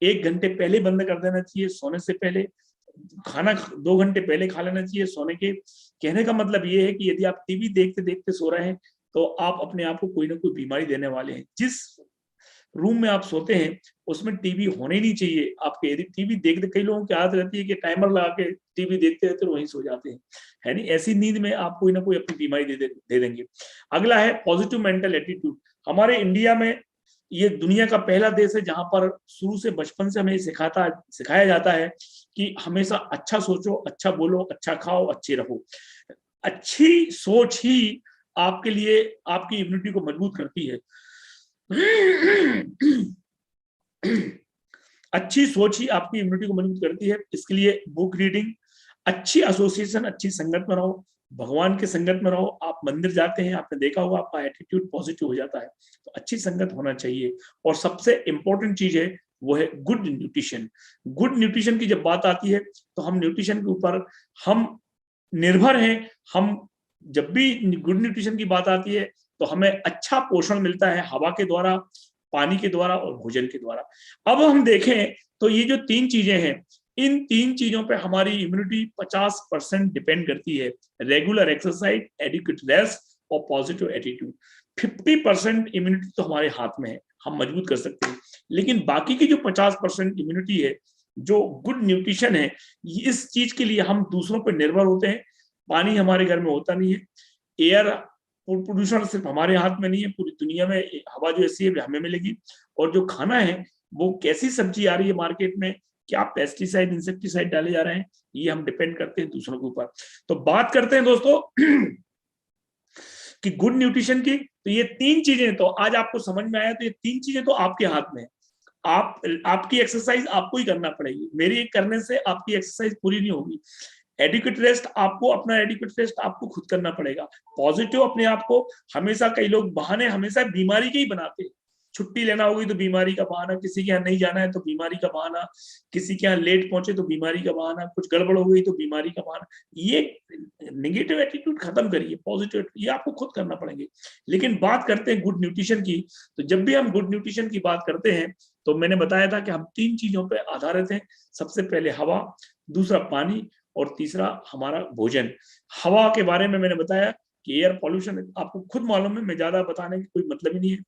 A: 1 घंटे पहले बंद कर देना चाहिए सोने से पहले, खाना 2 घंटे पहले खा लेना चाहिए सोने के। कहने का मतलब ये है कि यदि आप टीवी देखते देखते सो रहे हैं तो आप अपने आप को कोई ना कोई बीमारी देने वाले हैं। जिस रूम में आप सोते हैं उसमें टीवी होने नहीं चाहिए आपके। यदि टीवी देखते, कई लोगों की आदत रहती है कि टाइमर लगा के टीवी देखते रहते वहीं सो जाते हैं, है नहीं, ऐसी नींद में आप कोई ना कोई अपनी बीमारी दे देंगे। अगला है पॉजिटिव मेंटल एटीट्यूड। हमारे इंडिया में, ये दुनिया का पहला देश है जहां पर शुरू से, बचपन से हमें सिखाया जाता है कि हमेशा अच्छा सोचो, अच्छा बोलो, अच्छा खाओ, अच्छे रहो। अच्छी सोच ही आपके लिए आपकी इम्यूनिटी को मजबूत करती है। अच्छी सोच ही आपकी इम्यूनिटी को मजबूत करती है। इसके लिए बुक रीडिंग, अच्छी एसोसिएशन, अच्छी संगत में रहो, भगवान के संगत में रहो। आप मंदिर जाते हैं, आपने देखा होगा आपका एटीट्यूड पॉजिटिव हो जाता है, तो अच्छी संगत होना चाहिए। और सबसे इंपॉर्टेंट चीज है वो है गुड न्यूट्रिशन। गुड न्यूट्रिशन की जब बात आती है तो हम न्यूट्रिशन के ऊपर हम निर्भर हैं। हम जब भी गुड न्यूट्रिशन की बात आती है तो हमें अच्छा पोषण मिलता है हवा के द्वारा, पानी के द्वारा और भोजन के द्वारा। अब हम देखें तो ये जो 3 चीजें हैं, इन 3 चीजों पे हमारी इम्यूनिटी 50% डिपेंड करती है। रेगुलर एक्सरसाइज, एडिक्वेट रेस्ट और पॉजिटिव एटीट्यूड। 50% इम्यूनिटी तो हमारे हाथ में है, हम मजबूत कर सकते हैं, लेकिन बाकी की जो 50% इम्यूनिटी है, जो गुड न्यूट्रिशन है, इस चीज के लिए हम दूसरों पर निर्भर होते हैं। पानी हमारे घर में होता नहीं है, एयर प्रदूषण सिर्फ हमारे हाथ में नहीं है, पूरी दुनिया में हवा जो ऐसी है हमें मिलेगी, और जो खाना है वो कैसी सब्जी आ रही है मार्केट में, क्या पेस्टिसाइड इंसेक्टिसाइड डाले जा रहे हैं, ये हम डिपेंड करते हैं दूसरों के ऊपर। तो बात करते हैं दोस्तों कि गुड न्यूट्रिशन की, तो ये 3 चीजें तो आज आपको समझ में आया, तो ये 3 चीजें तो आपके हाथ में है। आपकी एक्सरसाइज आपको ही करना पड़ेगी, मेरी करने से आपकी एक्सरसाइज पूरी नहीं होगी। एडिक्वेट रेस्ट आपको, अपना एडिक्वेट रेस्ट आपको खुद करना पड़ेगा। पॉजिटिव अपने आप को, हमेशा कई लोग बहाने हमेशा बीमारी के ही बनाते हैं। छुट्टी लेना होगी तो बीमारी का बहाना, किसी के यहाँ नहीं जाना है तो बीमारी का बहाना, किसी के यहाँ लेट पहुंचे तो बीमारी का बहाना, कुछ गड़बड़ हो गई तो बीमारी का बहाना। ये नेगेटिव एटीट्यूड खत्म करिए, पॉजिटिव ये आपको खुद करना पड़ेंगे। लेकिन बात करते हैं गुड न्यूट्रिशन की, तो जब भी हम गुड न्यूट्रिशन की बात करते हैं तो मैंने बताया था कि हम 3 चीजों पर आधारित हैं। सबसे पहले हवा, दूसरा पानी, और तीसरा हमारा भोजन। हवा के बारे में मैंने बताया कि एयर पॉल्यूशन आपको खुद मालूम है, मैं ज्यादा बताने की कोई मतलब ही नहीं है।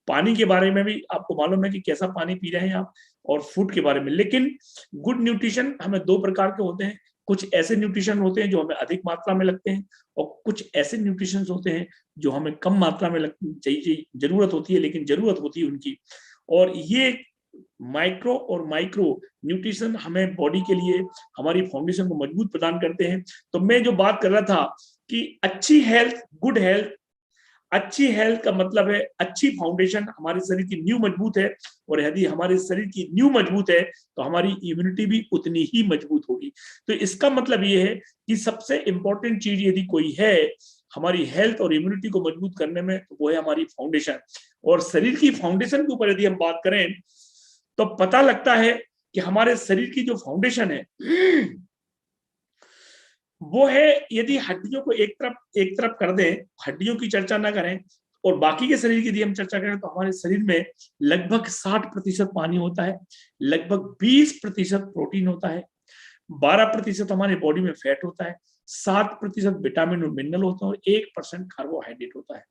A: पानी के बारे में भी आपको मालूम है कि कैसा पानी पी रहे हैं आप, और फूड के बारे में। लेकिन गुड न्यूट्रिशन हमें 2 प्रकार के होते हैं। कुछ ऐसे न्यूट्रिशन होते हैं जो हमें अधिक मात्रा में लगते हैं, और कुछ ऐसे न्यूट्रिशन होते हैं जो हमें कम मात्रा में चाहिए, जरूरत होती है, लेकिन जरूरत होती है उनकी। और ये माइक्रो और माइक्रो न्यूट्रिशन हमें बॉडी के लिए हमारी फाउंडेशन को मजबूत प्रदान करते हैं। तो मैं जो बात कर रहा था कि अच्छी हेल्थ, गुड हेल्थ, अच्छी हेल्थ का मतलब है अच्छी फाउंडेशन, हमारे शरीर की नींव मजबूत है, और यदि हमारे शरीर की नींव मजबूत है तो हमारी इम्यूनिटी भी उतनी ही मजबूत होगी। तो इसका मतलब ये है कि सबसे इंपॉर्टेंट चीज यदि कोई है हमारी हेल्थ और इम्यूनिटी को मजबूत करने में, तो वो है हमारी फाउंडेशन। और शरीर की फाउंडेशन के ऊपर यदि हम बात करें तो पता लगता है कि हमारे शरीर की जो फाउंडेशन है वो है, यदि हड्डियों को एक तरफ कर दें, हड्डियों की चर्चा ना करें और बाकी के शरीर की यदि हम चर्चा करें, तो हमारे शरीर में लगभग 60% पानी होता है, लगभग 20% प्रोटीन होता है, 12% हमारे बॉडी में फैट होता है, 7% विटामिन और मिनरल होता है, और 1% कार्बोहाइड्रेट होता है।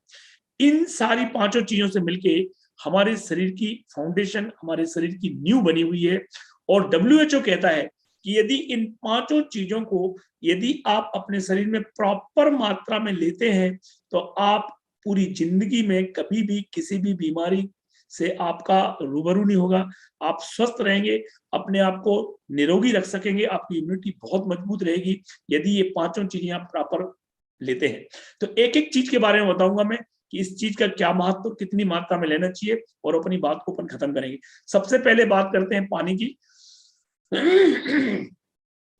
A: इन सारी 5 चीजों से मिलके हमारे शरीर की फाउंडेशन, हमारे शरीर की नींव बनी हुई है। और WHO कहता है कि यदि इन 5 चीजों को यदि आप अपने शरीर में प्रॉपर मात्रा में लेते हैं, तो आप पूरी जिंदगी में कभी भी किसी भी बीमारी से आपका रूबरू नहीं होगा, आप स्वस्थ रहेंगे, अपने आप को निरोगी रख सकेंगे, आपकी इम्यूनिटी बहुत मजबूत रहेगी यदि ये 5 चीजें आप प्रॉपर लेते हैं। तो एक एक चीज के बारे में बताऊंगा मैं कि इस चीज का क्या महत्व, कितनी मात्रा में लेना चाहिए, और अपनी बात को अपन खत्म करेंगे। सबसे पहले बात करते हैं पानी की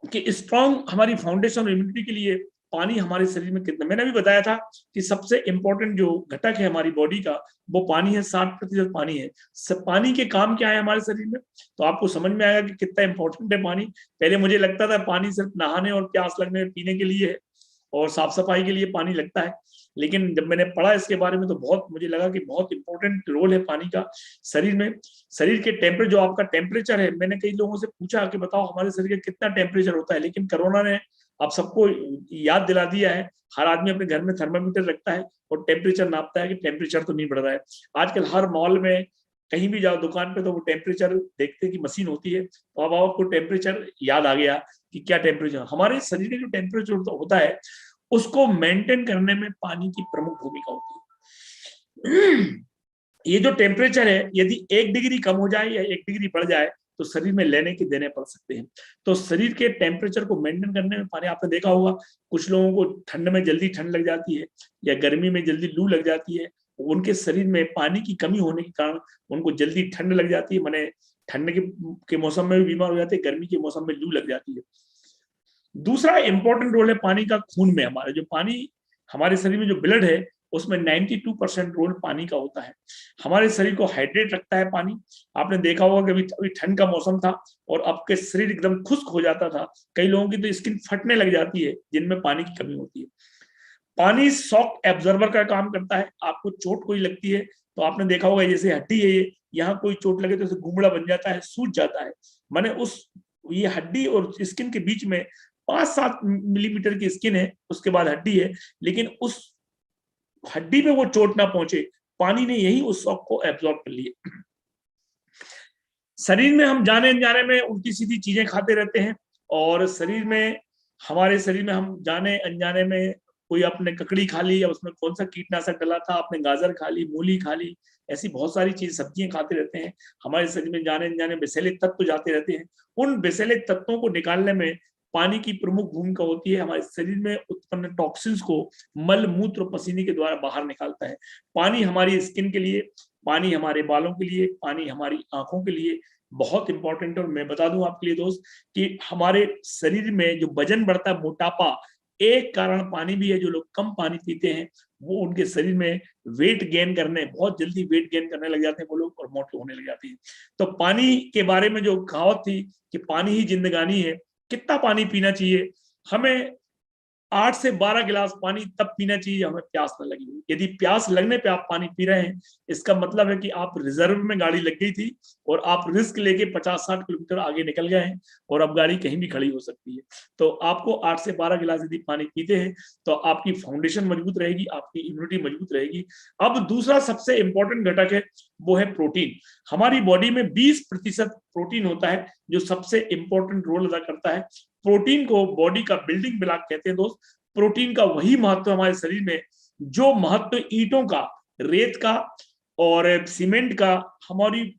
A: कि स्ट्रॉन्ग हमारी फाउंडेशन और इम्यूनिटी के लिए पानी हमारे शरीर में कितना, मैंने भी बताया था कि सबसे इंपॉर्टेंट जो घटक है हमारी बॉडी का वो पानी है, 60% पानी है। पानी के काम क्या है हमारे शरीर में, तो आपको समझ में आएगा कि कितना इंपॉर्टेंट है पानी। पहले मुझे लगता था पानी सिर्फ नहाने और प्यास लगने पीने के लिए है और साफ सफाई के लिए पानी लगता है, लेकिन जब मैंने पढ़ा इसके बारे में तो बहुत मुझे लगा कि बहुत इंपॉर्टेंट रोल है पानी का शरीर में। शरीर के टेम्परेचर, जो आपका टेम्परेचर है, मैंने कई लोगों से पूछा कि बताओ हमारे शरीर का कितना टेम्परेचर होता है, लेकिन कोरोना ने आप सबको याद दिला दिया है, हर आदमी अपने घर में थर्मामीटर रखता है और टेम्परेचर नापता है कि टेम्परेचर तो नहीं बढ़ रहा है। आजकल हर मॉल में कहीं भी जाओ दुकान पे तो वो टेम्परेचर देखते की मशीन होती है, तो अब आपको टेम्परेचर याद आ गया कि क्या टेम्परेचर। हमारे शरीर का जो टेम्परेचर होता है उसको मेंटेन करने में पानी की प्रमुख भूमिका होती है। ये जो टेम्परेचर है यदि 1 डिग्री कम हो जाए या 1 डिग्री बढ़ जाए तो शरीर में लेने के देने पड़ सकते हैं। तो शरीर के टेम्परेचर को मेंटेन करने में पानी, आपने देखा होगा कुछ लोगों को ठंड में जल्दी ठंड लग जाती है या गर्मी में जल्दी लू लग जाती है, उनके शरीर में पानी की कमी होने के कारण उनको जल्दी ठंड लग जाती है, माने ठंड के मौसम में भी बीमार हो जाते हैं, गर्मी के मौसम में लू लग जाती है। दूसरा इंपॉर्टेंट रोल है पानी का खून में। हमारे जो पानी हमारे शरीर में जो ब्लड है उसमें 92% रोल पानी का होता है, हमारे शरीर को हाइड्रेट रखता है पानी। आपने देखा होगा कि अभी ठंड का मौसम था और आपके शरीर एकदम खुश्क हो जाता था, कई लोगों की तो स्किन फटने लग जाती है जिनमें पानी की कमी होती है। पानी शॉक एब्जॉर्बर का काम करता है। आपको चोट कोई लगती है तो आपने देखा होगा, जैसे हड्डी है ये, यहाँ कोई चोट लगे तो गुमड़ा बन जाता है, सूज जाता है। माने उस ये हड्डी और स्किन के बीच में 5-7 मिलीमीटर की स्किन है, उसके बाद हड्डी है, लेकिन उस हड्डी पे वो चोट ना पहुंचे, पानी ने यही उस शॉक को एब्जॉर्ब कर लिया। शरीर में हम जाने अनजाने में उल्टी सीधी चीजें खाते रहते हैं, और शरीर में, हमारे शरीर में हम जाने अनजाने में, कोई आपने ककड़ी खा ली या उसमें कौन सा कीटनाशक डला था, आपने गाजर खा ली, मूली खा ली, ऐसी बहुत सारी चीज सब्जियां खाते रहते हैं। हमारे शरीर में जाने अनजाने विषैले तत्व जाते रहते हैं। उन विषैले तत्वों को निकालने में पानी की प्रमुख भूमिका होती है। हमारे शरीर में उत्पन्न टॉक्सिन्स को मल मूत्र पसीने के द्वारा बाहर निकालता है। पानी हमारी स्किन के लिए, पानी हमारे बालों के लिए, पानी हमारी आंखों के लिए बहुत इंपॉर्टेंट है। और मैं बता दूं आपके लिए दोस्त कि हमारे शरीर में जो वजन बढ़ता है, मोटापा, एक कारण पानी भी है। जो लोग कम पानी पीते हैं वो उनके शरीर में वेट गेन करने, बहुत जल्दी वेट गेन करने लग जाते हैं वो लोग, और मोटे होने लग जाते हैं। तो पानी के बारे में जो कहावत थी कि पानी ही जिंदगानी है, कितना पानी पीना चाहिए हमें? 8 से 12 गिलास पानी तब पीना चाहिए हमें प्यास न लगी। यदि प्यास लगने पे आप पानी पी रहे हैं, इसका मतलब है कि आप रिजर्व में गाड़ी लग गई थी और आप रिस्क लेके 50-60 किलोमीटर आगे निकल गए हैं, और अब गाड़ी कहीं भी खड़ी हो सकती है। तो आपको 8 से 12 गिलास यदि पानी पीते हैं तो आपकी फाउंडेशन मजबूत रहेगी, आपकी इम्यूनिटी मजबूत रहेगी। अब दूसरा सबसे इंपॉर्टेंट घटक है, वो है प्रोटीन। हमारी बॉडी में 20% प्रोटीन होता है, जो सबसे इंपॉर्टेंट रोल अदा करता है। प्रोटीन को बॉडी का बिल्डिंग ब्लॉक कहते हैं दोस्त। प्रोटीन का वही महत्व हमारे शरीर में, जो महत्व ईंटों का, रेत का और सीमेंट का हमारी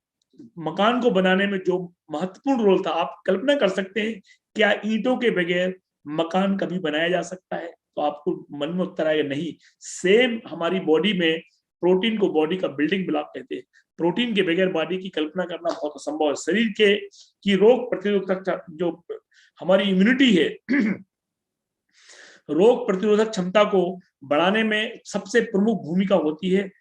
A: मकान को बनाने में जो महत्वपूर्ण रोल था, आप कल्पना कर सकते हैं क्या ईंटों के बगैर मकान कभी बनाया जा सकता है? तो आपको मन में उत्तर आएगा नहीं। सेम हमारी बॉडी में प्रोटीन को बॉडी का बिल्डिंग ब्लॉक कहते हैं। प्रोटीन के बगैर बॉडी की कल्पना करना बहुत असंभव है। शरीर के की रोग प्रतिरोधक जो हमारी इम्यूनिटी है, रोग प्रतिरोधक क्षमता को बढ़ाने में सबसे प्रमुख भूमिका होती है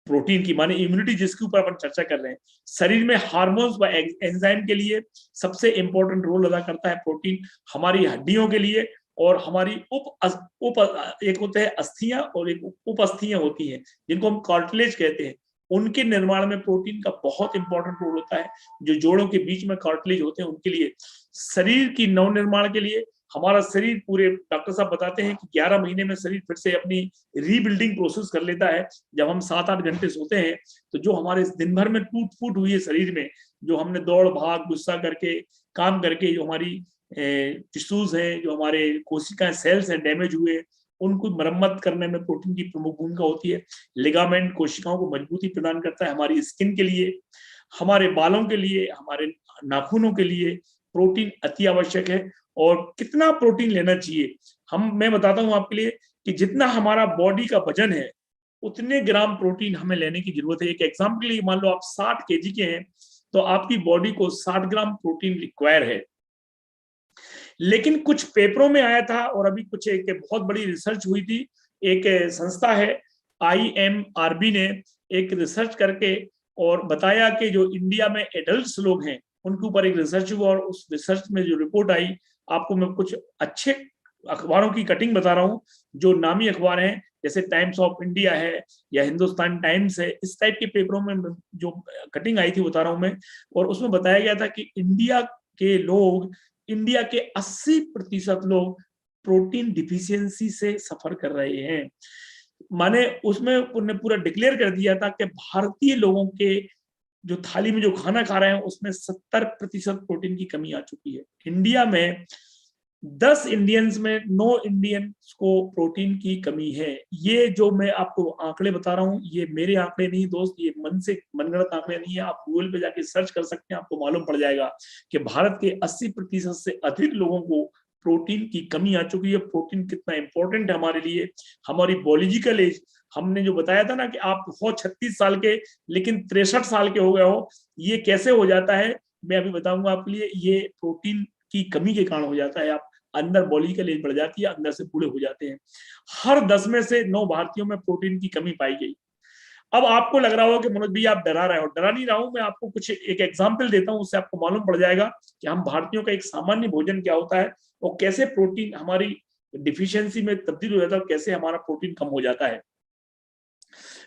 A: प्रोटीन की, माने इम्यूनिटी जिसके ऊपर अपन चर्चा कर रहे हैं। शरीर में हार्मोन्स व एंजाइम के लिए सबसे इंपॉर्टेंट रोल अदा करता है प्रोटीन। हमारी हड्डियों के लिए, और हमारी एक होते हैं अस्थियां और एक उप अस्थियां होती हैं, जिनको हम कार्टिलेज कहते हैं। उनके निर्माण में प्रोटीन का बहुत इंपॉर्टेंट रोल होता है। जो जोड़ों के बीच में कार्टिलेज होते हैं उनके लिए, शरीर की नवनिर्माण के लिए, हमारा शरीर पूरे, डॉक्टर साहब बताते हैं कि 11 महीने में शरीर फिर से अपनी रीबिल्डिंग प्रोसेस कर लेता है। जब हम 7-8 घंटे सोते हैं तो जो हमारे दिन भर में टूट फूट हुई है शरीर में, जो हमने दौड़ भाग गुस्सा करके काम करके, जो हमारी टिश्यूज हैं, जो हमारे कोशिकाएं सेल्स हैं डैमेज हुए, उनको मरम्मत करने में प्रोटीन की प्रमुख भूमिका होती है। लिगामेंट कोशिकाओं को मजबूती प्रदान करता है। हमारी स्किन के लिए, हमारे बालों के लिए, हमारे नाखूनों के लिए प्रोटीन अति आवश्यक है। और कितना प्रोटीन लेना चाहिए, मैं बताता हूं आपके लिए कि जितना हमारा बॉडी का वजन है उतने ग्राम प्रोटीन हमें लेने की जरूरत है। एक एग्जाम्पल के लिए, मान लो आप 60 केजी के हैं तो आपकी बॉडी को 60 ग्राम प्रोटीन रिक्वायर है। लेकिन कुछ पेपरों में आया था, और अभी कुछ एक बहुत बड़ी रिसर्च हुई थी, एक संस्था है IMRB ने एक रिसर्च करके और बताया कि जो इंडिया में एडल्ट्स लोग हैं उनके ऊपर एक रिसर्च हुआ, और उस रिसर्च में जो रिपोर्ट आई, आपको मैं कुछ अच्छे अखबारों की कटिंग बता रहा हूं, जो नामी अखबार हैं, जैसे टाइम्स ऑफ इंडिया है या हिंदुस्तान टाइम्स है, इस टाइप के पेपरों में जो कटिंग आई थी बता रहा हूं मैं। और उसमें बताया गया था कि इंडिया के 80% लोग प्रोटीन डिफिशियंसी से सफर कर रहे हैं। माने उसमें उन्होंने पूरा डिक्लेयर कर दिया था कि भारतीय लोगों के जो थाली में जो खाना खा रहे हैं उसमें 70% प्रोटीन की कमी आ चुकी है। इंडिया में 10 इंडियंस में 9 इंडियंस को प्रोटीन की कमी है। ये जो मैं आपको आंकड़े बता रहा हूँ, ये मेरे आंकड़े नहीं दोस्त, ये मनगढ़ंत आंकड़े नहीं है। आप गूगल पे जाके सर्च कर सकते हैं, आपको मालूम पड़ जाएगा कि भारत के 80% से अधिक लोगों को प्रोटीन की कमी आ चुकी है। प्रोटीन कितना इंपॉर्टेंट है हमारे लिए, हमारी बायोलॉजिकल एज, हमने जो बताया था ना कि आप हो 36 साल के लेकिन 63 साल के हो गए हो, ये कैसे हो जाता है मैं अभी बताऊंगा आपके लिए। ये प्रोटीन की कमी के कारण हो जाता है। आप अंदर बायोलॉजिकल एज बढ़ जाती है, अंदर से बूढ़े हो जाते हैं। हर 10 में से 9 भारतीयों में प्रोटीन की कमी पाई गई। अब आपको लग रहा होगा कि मनोज भैया आप डरा रहे हो। डरा नहीं रहा हूं मैं, आपको कुछ एक एग्जांपल देता हूं, उससे आपको मालूम पड़ जाएगा कि हम भारतीयों का एक सामान्य भोजन क्या होता है और कैसे प्रोटीन हमारी डिफिशियंसी में तब्दील हो जाता है और कैसे हमारा प्रोटीन कम हो जाता है।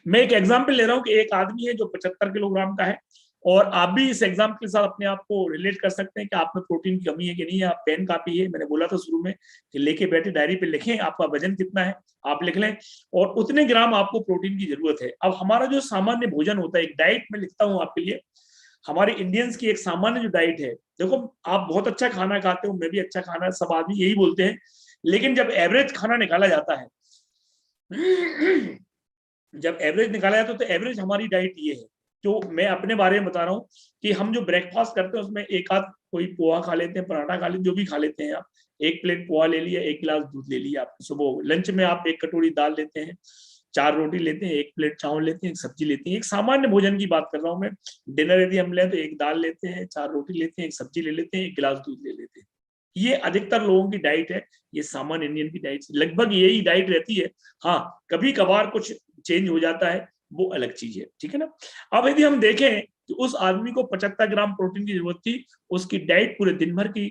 A: मैं एक एग्जाम्पल ले रहा हूँ कि एक आदमी है जो 75 किलोग्राम का है, और आप भी इस एग्जाम्पल के साथ अपने आप को रिलेट कर सकते हैं कि आप में प्रोटीन की कमी है कि नहीं है। आप पेन कापी है, मैंने बोला था शुरू में कि लेके बैठे डायरी पे लिखें आपका वजन कितना है, आप लिख लें और उतने ग्राम आपको प्रोटीन की जरूरत है। अब हमारा जो सामान्य भोजन होता है, एक डाइट में लिखता हूँ आपके लिए, हमारे इंडियंस की एक सामान्य जो डाइट है, देखो आप बहुत अच्छा खाना खाते हो, मैं भी अच्छा खाना, सब आदमी यही बोलते हैं, लेकिन जब एवरेज खाना निकाला जाता है जब एवरेज निकाला जाता है तो एवरेज हमारी डाइट ये है, जो मैं अपने बारे में बता रहा हूँ कि हम जो ब्रेकफास्ट करते हैं उसमें एक आध कोई पोहा खा लेते हैं, पराठा खा लेते, जो भी खा लेते हैं आप, एक प्लेट पोहा ले लिया, एक गिलास दूध ले लिया आप, सुबह लंच में आप एक कटोरी दाल लेते हैं, 4 रोटी लेते हैं, एक प्लेट चावल लेते हैं, एक सब्जी लेते हैं, एक सामान्य भोजन की बात कर रहा हूँ मैं। डिनर यदि हम लें तो एक दाल लेते हैं, 4 रोटी लेते हैं, एक सब्जी ले लेते हैं, एक गिलास दूध ले लेते हैं। ये अधिकतर लोगों की डाइट है, ये सामान्य इंडियन की डाइट लगभग यही डाइट रहती है। हाँ, कभी कभार कुछ चेंज हो जाता है, वो अलग चीज है, ठीक है ना। अब यदि हम देखें कि उस आदमी को 75 ग्राम प्रोटीन की जरूरत थी, उसकी डाइट पूरे दिन भर की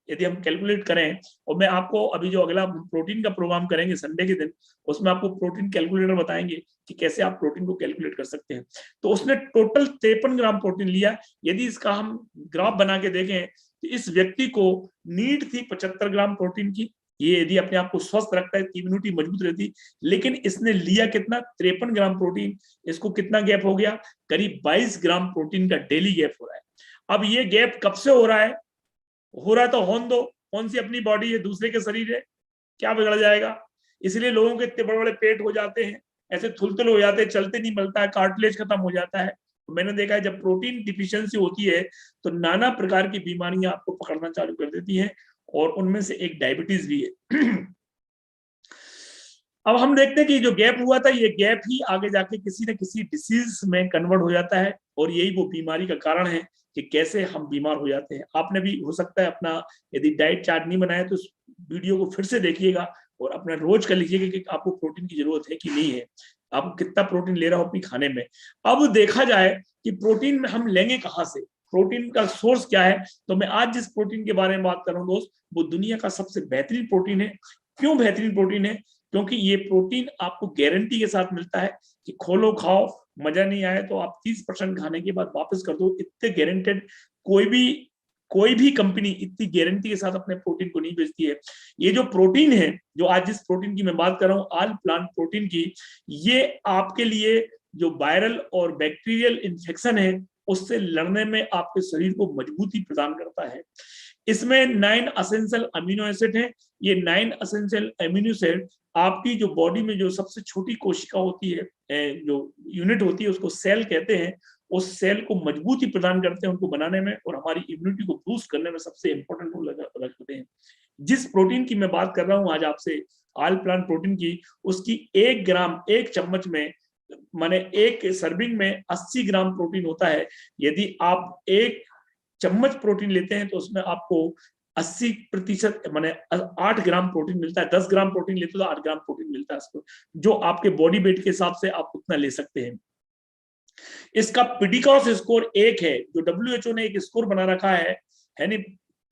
A: यदि हम कैलकुलेट करें, और मैं आपको अभी जो अगला प्रोटीन का प्रोग्राम करेंगे संडे के दिन, उसमें आपको प्रोटीन कैलकुलेटर बताएंगे कि कैसे आप प्रोटीन को कैलकुलेट कर सकते हैं। तो उसने टोटल 53 ग्राम प्रोटीन लिया। यदि इसका हम ग्राफ बना के देखें तो इस व्यक्ति को नीड थी 75 ग्राम प्रोटीन की, ये यदि अपने आप को स्वस्थ रखता है, इम्यूनिटी मजबूत रहती, लेकिन इसने लिया कितना, 53 ग्राम प्रोटीन। इसको कितना गैप हो गया, करीब 22 ग्राम प्रोटीन का डेली गैप हो रहा है। अब ये गैप कब से हो रहा है तो होने दो, कौन सी अपनी बॉडी है, दूसरे के शरीर है, क्या बिगड़ जाएगा। इसलिए लोगों के इतने बड़े बड़े पेट हो जाते हैं, ऐसे थुलथुल हो जाते हैं, चलते नहीं मिलता है, कार्टिलेज खत्म हो जाता है। तो मैंने देखा है जब प्रोटीन डिफिशियंसी होती है तो नाना प्रकार की बीमारियां आपको पकड़ना चालू कर देती हैं, और उनमें से एक डायबिटीज भी है। अब हम देखते हैं कि जो गैप हुआ था, ये गैप ही आगे जाके किसी न किसी डिसीज में कन्वर्ट हो जाता है, और यही वो बीमारी का कारण है कि कैसे हम बीमार हो जाते हैं। आपने भी हो सकता है अपना यदि डाइट चार्ट नहीं बनाया तो उस वीडियो को फिर से देखिएगा और अपना रोज का लिखिएगा कि आपको प्रोटीन की जरूरत है कि नहीं है, आप कितना प्रोटीन ले रहा हो अपनी खाने में। अब देखा जाए कि प्रोटीन में हम लेंगे कहाँ से, प्रोटीन का सोर्स क्या है, तो मैं आज जिस प्रोटीन के बारे में बात कर रहा हूँ दोस्त, वो दुनिया का सबसे बेहतरीन प्रोटीन है। क्यों बेहतरीन प्रोटीन है, क्योंकि ये प्रोटीन आपको गारंटी के साथ मिलता है कि खोलो खाओ, मजा नहीं आए तो आप 30% खाने के बाद वापस कर दो, इतने गारंटेड। कोई भी कंपनी इतनी गारंटी के साथ अपने प्रोटीन को नहीं बेचती है। ये जो प्रोटीन है, जो आज जिस प्रोटीन की मैं बात कर रहा हूँ, आल प्लांट प्रोटीन की, ये आपके लिए जो वायरल और बैक्टीरियल इन्फेक्शन है उससे लड़ने में आपके शरीर को मजबूती प्रदान करता है। इसमें 9 असेंशियल अमीनो एसिड हैं। ये 9 असेंशियल अमीनो एसिड आपकी जो बॉडी में जो सबसे छोटी कोशिका होती है, जो यूनिट होती है, उसको सेल कहते हैं, उस सेल को मजबूती प्रदान करते हैं उनको बनाने में, और हमारी इम्यूनिटी को बूस्ट करने में सबसे इंपॉर्टेंट रोल अदा करते हैं। जिस प्रोटीन की मैं बात कर रहा हूँ आज आपसे, आल प्लांट प्रोटीन की, उसकी 1 ग्राम 1 चम्मच में, माने एक सर्विंग में 80 ग्राम प्रोटीन होता है। यदि आप 1 चम्मच प्रोटीन लेते हैं तो उसमें आपको 80% माने 8 ग्राम प्रोटीन मिलता है। 10 ग्राम प्रोटीन लेते हो तो 8 ग्राम प्रोटीन मिलता है उसको, जो आपके बॉडी वेट के हिसाब से आप उतना ले सकते हैं। इसका पिडिकॉस स्कोर 1 है, जो WHO ने एक स्कोर बना रखा है नहीं,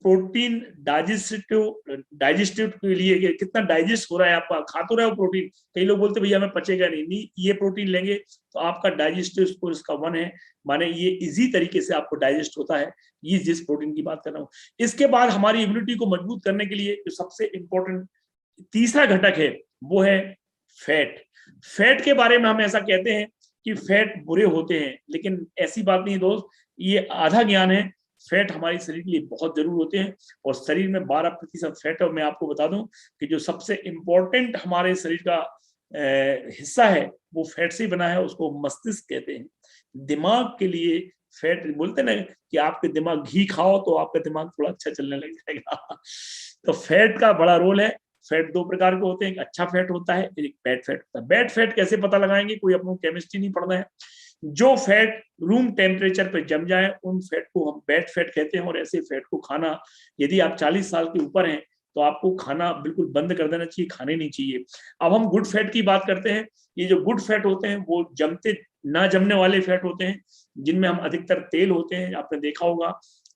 A: प्रोटीन डाइजेस्टिव के लिए कितना डाइजेस्ट हो रहा है आपका, खा तो रहे हो प्रोटीन। कई लोग बोलते भैया हमें पचेगा नहीं, ये प्रोटीन लेंगे तो आपका डाइजेस्टिव स्कोर इसका 1 है, माने ये इजी तरीके से आपको डाइजेस्ट होता है। ये जिस प्रोटीन की बात कर रहा हूँ। इसके बाद हमारी इम्यूनिटी को मजबूत करने के लिए जो सबसे इंपॉर्टेंट तीसरा घटक है वो है फैट। फैट के बारे में हम ऐसा कहते हैं कि फैट बुरे होते हैं, लेकिन ऐसी बात नहीं दोस्त, ये आधा ज्ञान है। फैट हमारे शरीर के लिए बहुत जरूर होते हैं, और शरीर में 12% फैट है। और मैं आपको बता दूं कि जो सबसे इंपॉर्टेंट हमारे शरीर का हिस्सा है वो फैट से बना है, उसको मस्तिष्क कहते हैं। दिमाग के लिए फैट, बोलते ना कि आपके दिमाग घी खाओ तो आपका दिमाग थोड़ा अच्छा चलने लग जाएगा। तो फैट का बड़ा रोल है। फैट 2 प्रकार के होते हैं, एक अच्छा फैट होता है, एक बैड फैट होता है। बैड फैट कैसे पता लगाएंगे, कोई अपनों केमिस्ट्री नहीं पढ़ना है। जो फैट रूम टेम्परेचर पे जम जाए उन फैट को हम बैड फैट कहते हैं, और ऐसे फैट को खाना, यदि आप 40 साल के ऊपर हैं तो आपको खाना बिल्कुल बंद कर देना चाहिए, खाने नहीं चाहिए। अब हम गुड फैट की बात करते हैं। ये जो गुड फैट होते हैं वो जमते ना जमने वाले फैट होते हैं, जिनमें हम अधिकतर तेल होते हैं। आपने देखा होगा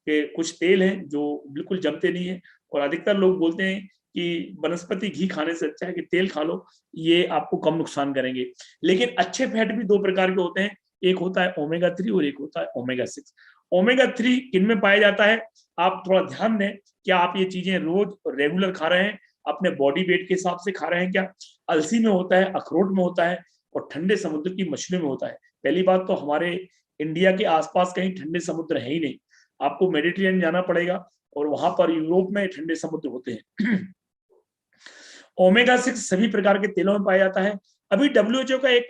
A: कि कुछ तेल हैं जो बिल्कुल जमते नहीं है, और अधिकतर लोग बोलते हैं कि वनस्पति घी खाने से अच्छा है कि तेल खा लो, ये आपको कम नुकसान करेंगे। लेकिन अच्छे फैट भी दो प्रकार के होते हैं, एक होता है ओमेगा 3 और एक होता है ओमेगा 6। ओमेगा 3 किन में पाया जाता है, आप थोड़ा ध्यान दें, क्या आप ये चीजें रोज रेगुलर खा रहे हैं, अपने बॉडी वेट के हिसाब से खा रहे हैं क्या? अलसी में होता है, अखरोट में होता है और ठंडे समुद्र की मछली में होता है। पहली बात तो हमारे इंडिया के आसपास कहीं ठंडे समुद्र है ही नहीं, आपको मेडिटेरियन जाना पड़ेगा और वहां पर यूरोप में ठंडे समुद्र होते हैं। ओमेगा 6 सभी प्रकार के तेलों में पाया जाता है। अभी डब्ल्यूएचओ का एक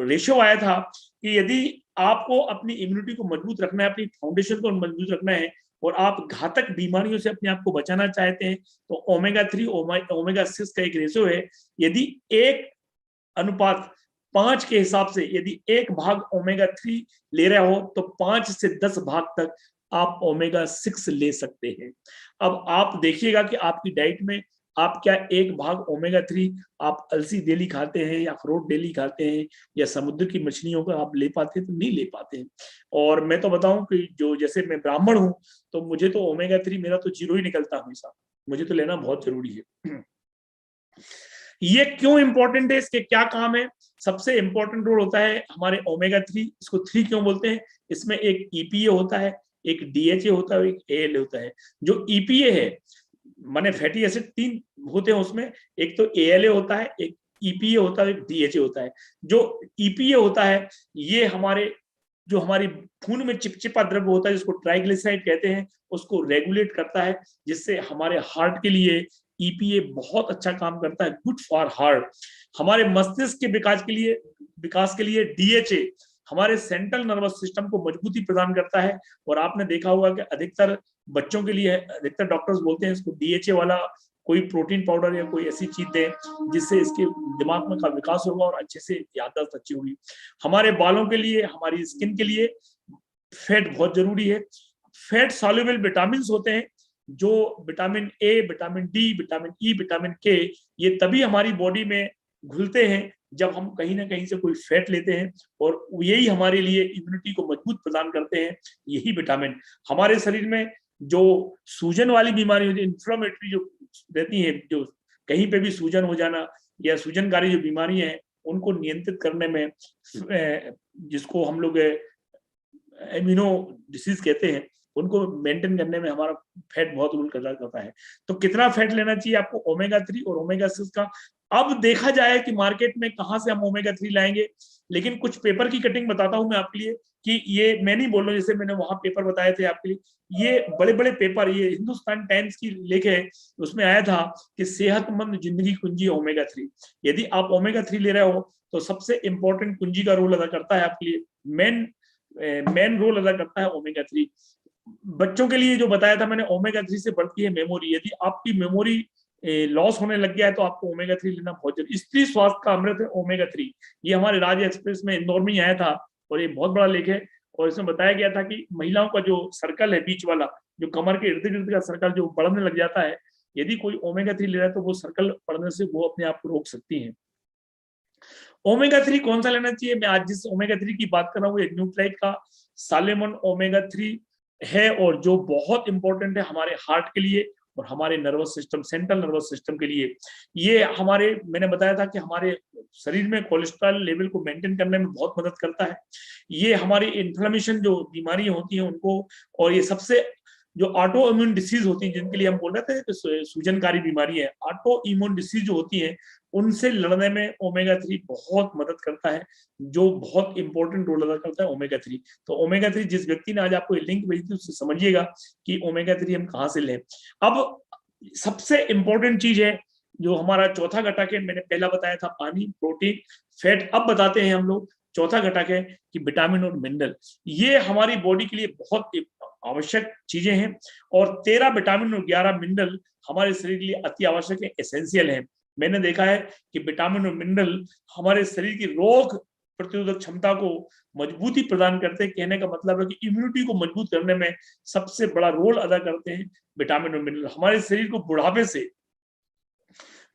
A: रेशियो आया था कि यदि आपको अपनी इम्यूनिटी को मजबूत रखना है, अपनी फाउंडेशन को मजबूत रखना है और आप घातक बीमारियों से अपने आप को बचाना चाहते हैं, तो ओमेगा 3 ओमेगा 6 का एक रेशियो है, यदि 1:5 के हिसाब से यदि 1 भाग ओमेगा 3 ले रहे हो तो 5 से 10 भाग तक आप ओमेगा 6 ले सकते हैं। अब आप देखिएगा कि आपकी डाइट में आप क्या 1 भाग ओमेगा 3 आप अलसी डेली खाते हैं या अखरोट डेली खाते हैं या समुद्र की मछलियों का आप ले पाते हैं? तो नहीं ले पाते हैं। और मैं तो बताऊं कि जो जैसे मैं ब्राह्मण हूं, तो मुझे तो ओमेगा 3 मेरा तो जीरो ही निकलता हमेशा, मुझे तो लेना बहुत जरूरी है। ये क्यों इंपॉर्टेंट है, इसके क्या काम है? सबसे इंपॉर्टेंट रोल होता है हमारे ओमेगा 3, इसको 3 क्यों बोलते हैं? इसमें एक ईपीए होता है, एक डीएचए होता है, एक एएलए होता है। जो ईपीए है माने फैटी एसिड 3 होते हैं उसमें, एक तो एएलए होता है, एक ईपीए होता है, एक डीएचए होता है। जो ईपीए होता है ये हमारे जो हमारी खून में चिपचिपा द्रव्य होता है जिसको ट्राइग्लिसराइड कहते हैं, उसको रेगुलेट करता है, जिससे हमारे हार्ट के लिए ईपीए बहुत अच्छा काम करता है, गुड फॉर हार्ट। हमारे मस्तिष्क के विकास के लिए डीएचए हमारे सेंट्रल नर्वस सिस्टम को मजबूती प्रदान करता है। और आपने देखा होगा कि अधिकतर बच्चों के लिए अधिकतर डॉक्टर्स बोलते हैं इसको डीएचए वाला कोई प्रोटीन पाउडर या कोई ऐसी चीज दे जिससे इसके दिमाग में का विकास होगा और अच्छे से याददाश्त अच्छी होगी। हमारे बालों के लिए, हमारी स्किन के लिए फैट बहुत जरूरी है। फैट सॉल्युबल विटामिन होते हैं, जो vitamin A, vitamin D, vitamin E, vitamin के, ये तभी हमारी बॉडी में घुलते हैं जब हम कहीं ना कहीं से कोई फैट लेते हैं, और यही हमारे लिए इम्यूनिटी को मजबूत प्रदान करते हैं। यही विटामिन हमारे शरीर में जो सूजन वाली बीमारी होती है, इन्फ्लेमेटरी जो रहती है, जो कहीं पे भी सूजन हो जाना या सूजनकारी जो बीमारियां हैं, उनको नियंत्रित करने में, जिसको हम लोग इम्यूनो डिसीज कहते हैं, उनको मेंटेन करने में हमारा फैट बहुत रोल करता है। तो कितना फैट लेना चाहिए आपको ओमेगा 3 और ओमेगा 6 का? अब देखा जाए कि मार्केट में कहां से हम ओमेगा 3 लाएंगे, लेकिन कुछ पेपर की कटिंग बताता हूं मैं आपके लिए, कि ये मैं नहीं बोल रहा, जैसे मैंने वहां पेपर बताए थे आपके लिए, ये बड़े बड़े पेपर, ये हिंदुस्तान टाइम्स की लेख है, उसमें आया था कि सेहतमंद जिंदगी कुंजी ओमेगा 3। यदि आप ओमेगा 3 ले रहे हो तो सबसे इंपॉर्टेंट कुंजी का रोल अदा करता है आपके लिए, मेन रोल अदा करता है ओमेगा 3। बच्चों के लिए जो बताया था मैंने, ओमेगा 3 से बढ़ती है मेमोरी। यदि आपकी मेमोरी लॉस होने लग गया है तो आपको ओमेगा 3 लेना बहुत जरूरी। स्त्री स्वास्थ्य का अमृत है ओमेगा 3। ये हमारे राज्य एक्सप्रेस में इंदौर में ही आया था और ये बहुत बड़ा लेख है। और इसमें बताया गया था कि महिलाओं का जो सर्कल है बीच वाला, जो कमर के इर्द गिर्द का सर्कल जो बढ़ने लग जाता है, यदि कोई ओमेगा 3 ले रहा है तो वो सर्कल बढ़ने से वो अपने आप को रोक सकती है। ओमेगा 3 कौन सा लेना चाहिए? मैं आज जिस ओमेगा 3 की बात कर रहा हूँ ये न्यूट्राइट का सालेमन ओमेगा 3 है, और जो बहुत इंपॉर्टेंट है हमारे हार्ट के लिए और हमारे nervous system, central nervous system के लिए। ये हमारे, मैंने बताया था कि हमारे शरीर में कोलेस्ट्रॉल लेवल को मेंटेन करने में बहुत मदद करता है। ये हमारी इन्फ्लेमेशन जो बीमारियां होती हैं उनको, और ये सबसे जो ऑटो इम्यून डिसीज होती है जिनके लिए हम बोल रहे थे कि सूजनकारी बीमारी है, ऑटो इम्यून डिसीज जो होती है उनसे लड़ने में ओमेगा 3 बहुत मदद करता है, जो बहुत इंपॉर्टेंट रोल अदा करता है ओमेगा 3। तो ओमेगा 3 जिस व्यक्ति ने आज आपको लिंक भेजी थी उससे समझिएगा कि ओमेगा 3 हम कहाँ से लें। अब सबसे इंपॉर्टेंट चीज है जो हमारा चौथा घटक है, मैंने पहला बताया था पानी, प्रोटीन, फैट। अब बताते हैं हम लोग चौथा घटक है कि विटामिन और मिनरल। ये हमारी बॉडी के लिए बहुत आवश्यक चीजें हैं, और 13 विटामिन और 11 मिनरल हमारे शरीर के लिए अति आवश्यक है, एसेंशियल है। मैंने देखा है कि विटामिन और मिनरल हमारे शरीर की रोग प्रतिरोधक क्षमता को मजबूती प्रदान करते हैं। कहने का मतलब है कि इम्यूनिटी को मजबूत करने में सबसे बड़ा रोल अदा करते हैं विटामिन और मिनरल। हमारे शरीर को बुढ़ापे से,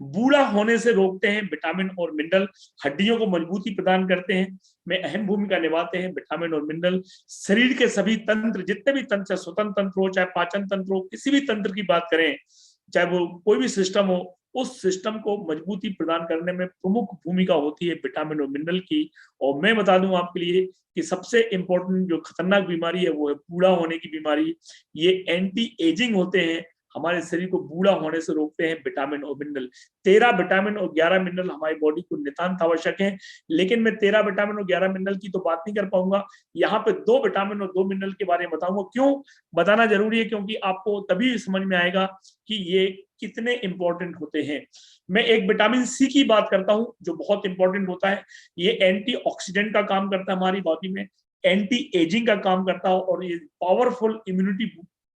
A: बूढ़ा होने से रोकते हैं विटामिन और मिनरल। हड्डियों को मजबूती प्रदान करते हैं में अहम भूमिका निभाते हैं विटामिन और मिनरल। शरीर के सभी तंत्र, जितने भी तंत्र, स्वतंत्र तंत्र हो चाहे पाचन तंत्र हो, किसी भी तंत्र की बात करें, चाहे वो कोई भी सिस्टम हो, उस सिस्टम को मजबूती प्रदान करने में प्रमुख भूमिका होती है विटामिन और मिनरल की। और मैं बता दूं आपके लिए कि सबसे इंपॉर्टेंट जो खतरनाक बीमारी है वो है बूढ़ा होने की बीमारी। ये एंटी एजिंग होते हैं, हमारे शरीर को बूढ़ा होने से रोकते हैं विटामिन और मिनरल। 13 विटामिन और 11 मिनरल हमारी बॉडी को नितांत आवश्यक है, लेकिन मैं 13 विटामिन और 11 मिनरल की तो बात नहीं कर पाऊंगा। यहाँ पे 2 विटामिन और 2 मिनरल के बारे में बताऊंगा। क्यों बताना जरूरी है? क्योंकि आपको तभी समझ में आएगा कि ये कितने इंपॉर्टेंट होते हैं। मैं एक विटामिन सी की बात करता हूं जो बहुत इंपॉर्टेंट होता है। ये एंटीऑक्सीडेंट का काम करता है हमारी बॉडी में, एंटी एजिंग का काम करता है, और ये पावरफुल इम्यूनिटी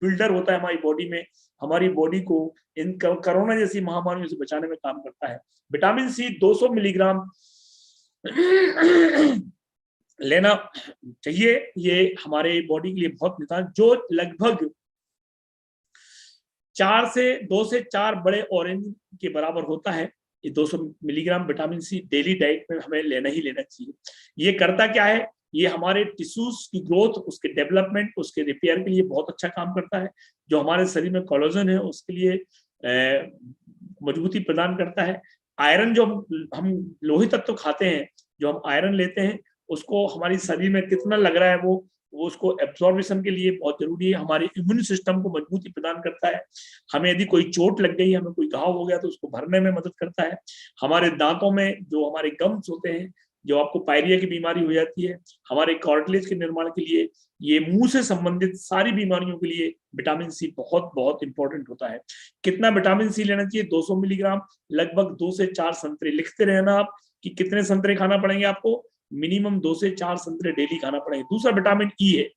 A: बिल्डर होता है हमारी बॉडी में। हमारी बॉडी को इन कोरोना जैसी महामारियों से बचाने में काम करता है। विटामिन सी 200 मिलीग्राम लेना चाहिए। ये हमारे बॉडी के लिए बहुत नितांत, जो लगभग 2 से 4 बड़े ऑरेंज के बराबर होता है। ये 200 milligram vitamin C daily diet में हमें लेना ही लेना चाहिए। ये करता क्या है? ये हमारे टिश्यूज की ग्रोथ, उसके डेवलपमेंट, उसके रिपेयर के लिए बहुत अच्छा काम करता है। जो हमारे शरीर में कोलेजन है उसके लिए मजबूती प्रदान करता है। आयरन जो हम लोही तत्व खाते हैं, जो हम आयरन लेते हैं, उसको हमारी शरीर में कितना लग रहा है वो उसको एब्जॉर्बिशन के लिए बहुत जरूरी है। हमारे इम्यून सिस्टम को मजबूती प्रदान करता है। हमें यदि कोई चोट लग गई, हमें कोई घाव हो गया, तो उसको भरने में मदद करता है। हमारे दांतों में जो हमारे गम्स होते हैं, जो आपको पायरिया की बीमारी हो जाती है, हमारे कार्टिलेज के निर्माण के लिए, ये मुंह से संबंधित सारी बीमारियों के लिए विटामिन सी बहुत बहुत इंपॉर्टेंट होता है। कितना विटामिन सी लेना चाहिए? 200 मिलीग्राम, लगभग 2 से 4 संतरे। लिखते रहना आप कि कितने संतरे खाना पड़ेंगे आपको। मिनिमम 2 से 4 संतरे डेली खाना पड़ेंगे। दूसरा विटामिन ई है,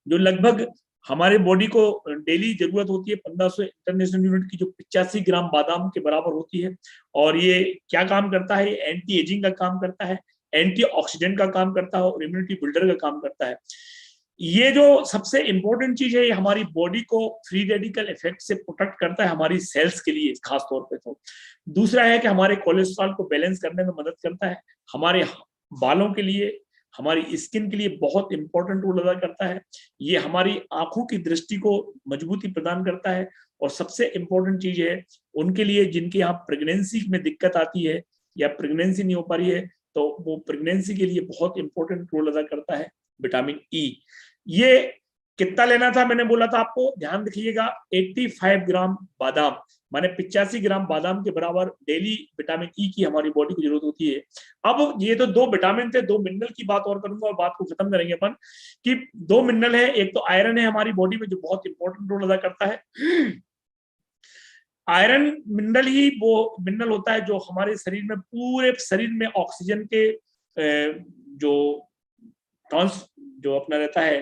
A: जो लगभग हमारे बॉडी को डेली जरूरत होती है 1500 इंटरनेशनल यूनिट की, जो 85 ग्राम बादाम के बराबर होती है। और ये क्या काम करता है? एंटी एजिंग का काम करता है, एंटीऑक्सीडेंट का काम करता है, और इम्यूनिटी बिल्डर का काम करता है। ये जो सबसे इंपॉर्टेंट चीज है, ये हमारी बॉडी को फ्री रेडिकल इफेक्ट से प्रोटेक्ट करता है, हमारी सेल्स के लिए खास तौर पे। तो दूसरा है कि हमारे कोलेस्ट्रॉल को बैलेंस करने में मदद करता है। हमारे बालों के लिए, हमारी स्किन के लिए बहुत इंपॉर्टेंट रोल अदा करता है। ये हमारी आंखों की दृष्टि को मजबूती प्रदान करता है। और सबसे इंपॉर्टेंट चीज है उनके लिए जिनके यहाँ प्रेगनेंसी में दिक्कत आती है या प्रेगनेंसी नहीं हो पा रही है, तो वो प्रेगनेंसी के लिए बहुत इंपॉर्टेंट रोल अदा करता है विटामिन ई। ये कितना लेना था मैंने बोला था आपको, ध्यान रखिएगा। 85 ग्राम बादाम, माने 85 ग्राम बादाम के बराबर डेली विटामिन ई की हमारी बॉडी को जरूरत होती है। अब ये तो 2 विटामिन थे, 2 मिनरल की बात और करूंगा और बात को खत्म करेंगे अपन। कि 2 मिनरल है, एक तो आयरन है हमारी बॉडी में जो बहुत इंपॉर्टेंट रोल अदा करता है। आयरन मिनरल ही वो मिनरल होता है जो हमारे शरीर में, पूरे शरीर में ऑक्सीजन के जो जो अपना रहता है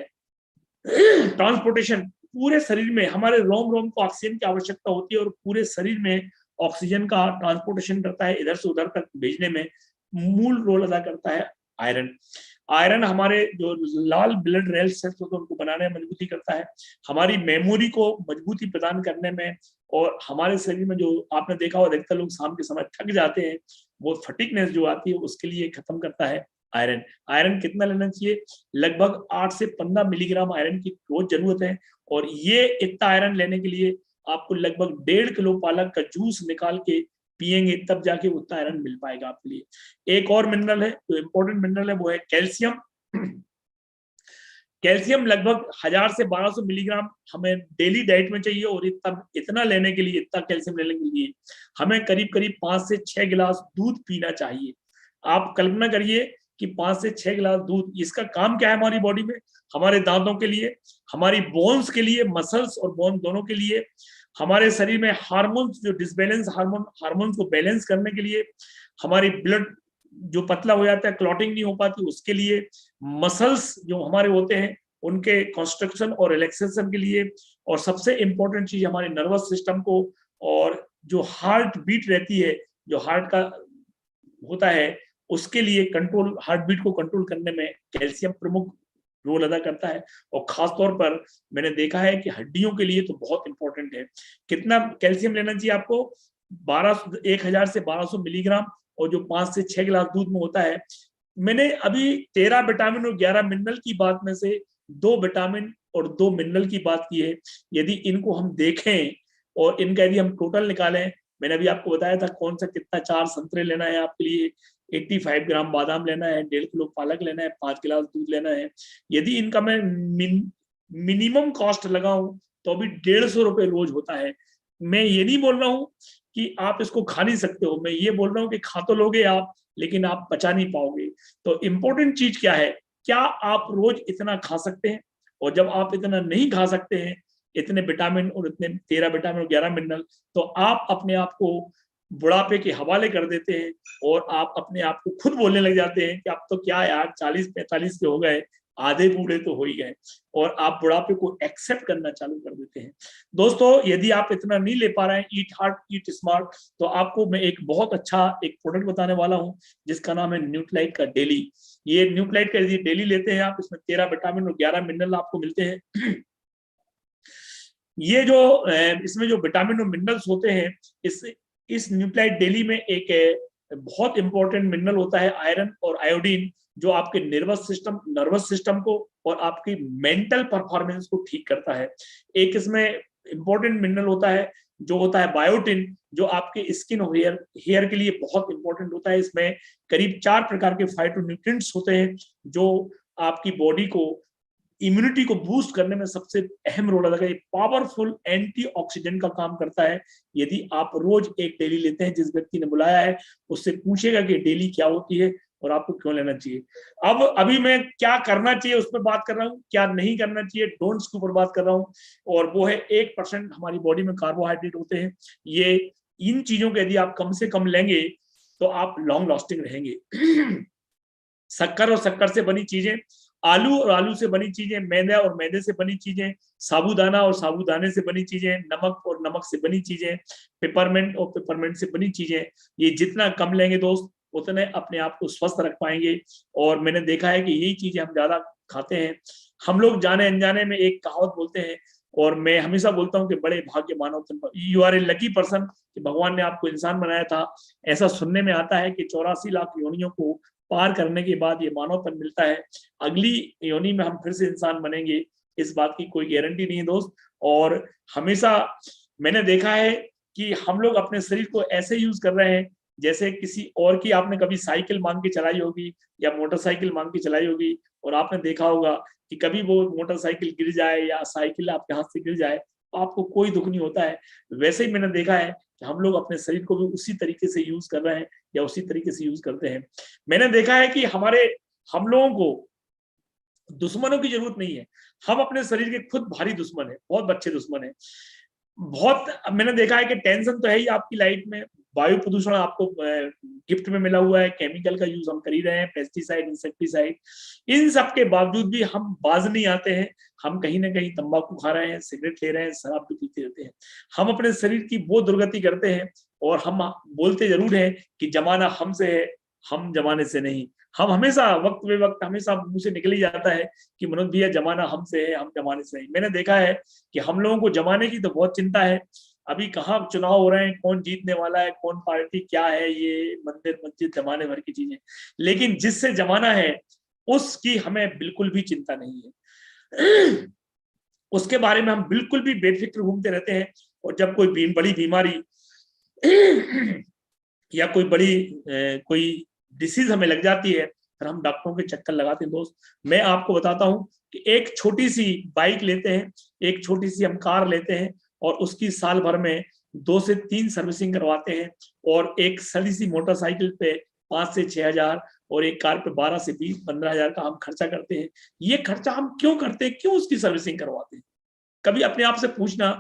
A: ट्रांसपोर्टेशन, पूरे शरीर में हमारे रोम रोम को ऑक्सीजन की आवश्यकता होती है, और पूरे शरीर में ऑक्सीजन का ट्रांसपोर्टेशन करता है, इधर से उधर तक भेजने में मूल रोल अदा करता है आयरन। आयरन हमारे जो लाल ब्लड रेड सेल्स होते हैं उनको बनाने में मजबूती करता है, हमारी मेमोरी को मजबूती प्रदान करने में। और हमारे शरीर में जो आपने देखा हो, अधिकतर लोग शाम के समय थक जाते हैं, वो फटिकनेस जो आती है उसके लिए खत्म करता है आयरन। आयरन कितना लेना चाहिए? लगभग 8 से 15 मिलीग्राम आयरन की रोज जरूरत है। और ये इतना आयरन लेने के लिए आपको लगभग 1.5 किलो पालक का जूस निकाल के पिएंगे, तब जाके उतना आयरन मिल पाएगा आपके लिए। एक और मिनरल है जो इंपॉर्टेंट मिनरल है, वो है कैल्शियम। कैल्शियम लगभग 1000 से 1200 मिलीग्राम हमें डेली डाइट में चाहिए। और इतना लेने के लिए, इतना कैल्शियम लेने के लिए हमें करीब करीब 5 से 6 गिलास दूध पीना चाहिए। आप कल्पना करिए कि 5 से 6 गिलास दूध। इसका काम क्या है हमारी बॉडी में? हमारे दांतों के लिए, हमारी बोन्स के लिए, मसल्स और बोन दोनों के लिए, हमारे शरीर में हार्मोन्स जो डिसबैलेंस हार्मोन्स को बैलेंस करने के लिए, हमारी ब्लड जो पतला हो जाता है, क्लॉटिंग नहीं हो पाती, उसके लिए, मसल्स जो हमारे होते हैं उनके कंस्ट्रक्शन और रिलैक्सेशन के लिए, और सबसे इंपॉर्टेंट चीज हमारे नर्वस सिस्टम को, और जो हार्ट बीट रहती है, जो हार्ट का होता है, उसके लिए कंट्रोल, हार्ट बीट को कंट्रोल करने में कैल्शियम प्रमुख रोल अदा करता है। और खास तौर पर मैंने देखा है कि हड्डियों के लिए तो बहुत इंपॉर्टेंट है। कितना कैल्शियम लेना चाहिए आपको? 1000 से 1200 मिलीग्राम, और जो 5 से 6 गिलास दूध में होता है। मैंने अभी 13 विटामिन और 11 मिनरल की बात में से 2 विटामिन और 2 मिनरल की बात की है। यदि इनको हम देखें और इनका यदि हम टोटल निकालें, मैंने अभी आपको बताया था कौन सा कितना, 4 संतरे लेना है आपके लिए, 85 ग्राम बादाम लेना है, 1.5 किलो पालक लेना है, 5 गिलास दूध लेना है। यदि इनका मैं मिनिमम कॉस्ट लगाऊं तो अभी 150 रुपए रोज होता है। मैं ये नहीं बोल रहा हूं कि आप इसको खा नहीं सकते हो, मैं ये बोल रहा हूं कि खा तो लोगे आप, लेकिन आप पचा नहीं पाओगे। तो इंपॉर्टेंट चीज क्या है, क्या आप रोज इतना खा सकते हैं? और जब आप इतना नहीं खा सकते हैं, इतने विटामिन और इतने 13 विटामिन और 11 मिनरल, तो आप अपने आप को बुढ़ापे के हवाले कर देते हैं और आप अपने आप को खुद बोलने लग जाते हैं कि अब तो क्या यार 40-45 के हो गए, आधे बूढ़े तो हो ही गए, और आप बुढ़ापे को एक्सेप्ट करना चालू कर देते हैं। दोस्तों, यदि आप इतना नहीं ले पा रहे हैं, ईट हार्ट ईट स्मार्ट, तो आपको मैं एक बहुत अच्छा एक प्रोडक्ट बताने वाला हूं जिसका नाम है न्यूट्रालाइट का डेली। ये न्यूट्रालाइट का यदि डेली लेते हैं आप, इसमें 13 विटामिन और 11 मिनरल आपको मिलते हैं। ये जो इसमें जो विटामिन और मिनरल्स होते हैं, इस न्यूट्रालाइट डेली में एक बहुत इंपॉर्टेंट मिनरल होता है आयरन और आयोडीन, जो आपके नर्वस सिस्टम को और आपकी मेंटल परफॉर्मेंस को ठीक करता है। एक इसमें इंपॉर्टेंट मिनरल होता है जो होता है बायोटिन, जो आपके स्किन और हेयर के लिए बहुत इंपॉर्टेंट होता है। इसमें करीब 4 प्रकार के फाइटोन्यूट्रिएंट्स होते हैं जो आपकी बॉडी को इम्यूनिटी को बूस्ट करने में सबसे अहम रोल अदा करता है। पावरफुल एंटीऑक्सीडेंट का काम करता है। यदि आप रोज एक डेली लेते हैं, जिस व्यक्ति ने बुलाया है उससे पूछेगा कि डेली क्या होती है और आपको क्यों लेना चाहिए। अब अभी मैं क्या करना चाहिए उस पर बात कर रहा हूँ, क्या नहीं करना चाहिए, डोंट्स के ऊपर बात कर रहा हूँ, और वो है 1% हमारी बॉडी में कार्बोहाइड्रेट होते हैं। ये इन चीजों को यदि आप कम से कम लेंगे तो आप लॉन्ग लास्टिंग रहेंगे। शक्कर और शक्कर से बनी चीजें, आलू और आलू से बनी चीजें, मैदा और मैदे से बनी चीजें, साबूदाना और साबूदाने से बनी चीजें, नमक और नमक से बनी चीजें, पेपरमेंट और पेपरमेंट से बनी चीजें, ये जितना कम लेंगे दोस्त उतने अपने आप को स्वस्थ रख पाएंगे। और मैंने देखा है कि यही चीजें हम ज्यादा खाते हैं। हम लोग जाने अनजाने में एक कहावत बोलते हैं, और मैं हमेशा बोलता हूँ कि बड़े भाग्य मानव तुम, you are a lucky person, कि भगवान ने आपको इंसान बनाया था। ऐसा सुनने में आता है कि 84 लाख योनियों को पार करने के बाद ये मानवपन मिलता है। अगली योनि में हम फिर से इंसान बनेंगे, इस बात की कोई गारंटी नहीं है दोस्त। और हमेशा मैंने देखा है कि हम लोग अपने शरीर को ऐसे यूज कर रहे हैं जैसे किसी और की, आपने कभी साइकिल मांग के चलाई होगी या मोटरसाइकिल मांग के चलाई होगी, और आपने देखा होगा कि कभी वो मोटरसाइकिल गिर जाए या साइकिल आपके हाथ से गिर जाए तो आपको कोई दुख नहीं होता है। वैसे ही मैंने देखा है कि हम लोग अपने शरीर को भी उसी तरीके से यूज कर रहे हैं या उसी तरीके से यूज करते हैं। मैंने देखा है कि हम लोगों को दुश्मनों की जरूरत नहीं है, हम अपने शरीर के खुद भारी दुश्मन है, बहुत अच्छे दुश्मन है। बहुत मैंने देखा है कि टेंशन तो है ही आपकी लाइफ में, वायु प्रदूषण आपको गिफ्ट में मिला हुआ है, केमिकल का यूज हम कर ही रहे हैं, पेस्टिसाइड इंसेक्टिसाइड, इन सब के बावजूद भी हम बाज नहीं आते हैं। हम कहीं ना कहीं तंबाकू खा रहे हैं, सिगरेट ले रहे हैं, शराब भी पीते रहते हैं। हम अपने शरीर की वो दुर्गति करते हैं, और हम बोलते जरूर हैं कि जमाना हमसे है, हम जमाने से नहीं। हम हमेशा वक्त बे वक्त हमेशा मुंह से निकल ही जाता है कि मनोज भैया जमाना हमसे है, हम जमाने से नहीं। मैंने देखा है कि हम लोगों को जमाने की तो बहुत चिंता है, अभी कहाँ चुनाव हो रहे हैं, कौन जीतने वाला है, कौन पार्टी क्या है, ये मंदिर मस्जिद जमाने भर की चीजें, लेकिन जिससे जमाना है उसकी हमें बिल्कुल भी चिंता नहीं है। उसके बारे में हम बिल्कुल भी बेफिक्र घूमते रहते हैं। और जब कोई बड़ी बीमारी या कोई डिसीज हमें लग जाती है, फिर हम डॉक्टरों के चक्कर लगाते हैं। दोस्त, मैं आपको बताता हूं कि एक छोटी सी बाइक लेते हैं, एक छोटी सी हम कार लेते हैं, और उसकी साल भर में 2 से 3 सर्विसिंग करवाते हैं, और एक सड़ी सी मोटरसाइकिल पे 5 से 6 हजार, और एक कार पे 12 से 20-15 हजार का हम खर्चा करते हैं। ये खर्चा हम क्यों करते हैं, क्यों उसकी सर्विसिंग करवाते हैं? कभी अपने आप से पूछना,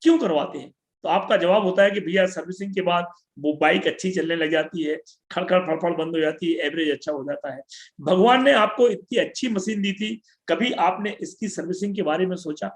A: क्यों करवाते हैं? तो आपका जवाब होता है कि भैया सर्विसिंग के बाद वो बाइक अच्छी चलने लग जाती है, खड़खड़ फड़फड़ बंद हो जाती है, एवरेज अच्छा हो जाता है। भगवान ने आपको इतनी अच्छी मशीन दी थी, कभी आपने इसकी सर्विसिंग के बारे में सोचा?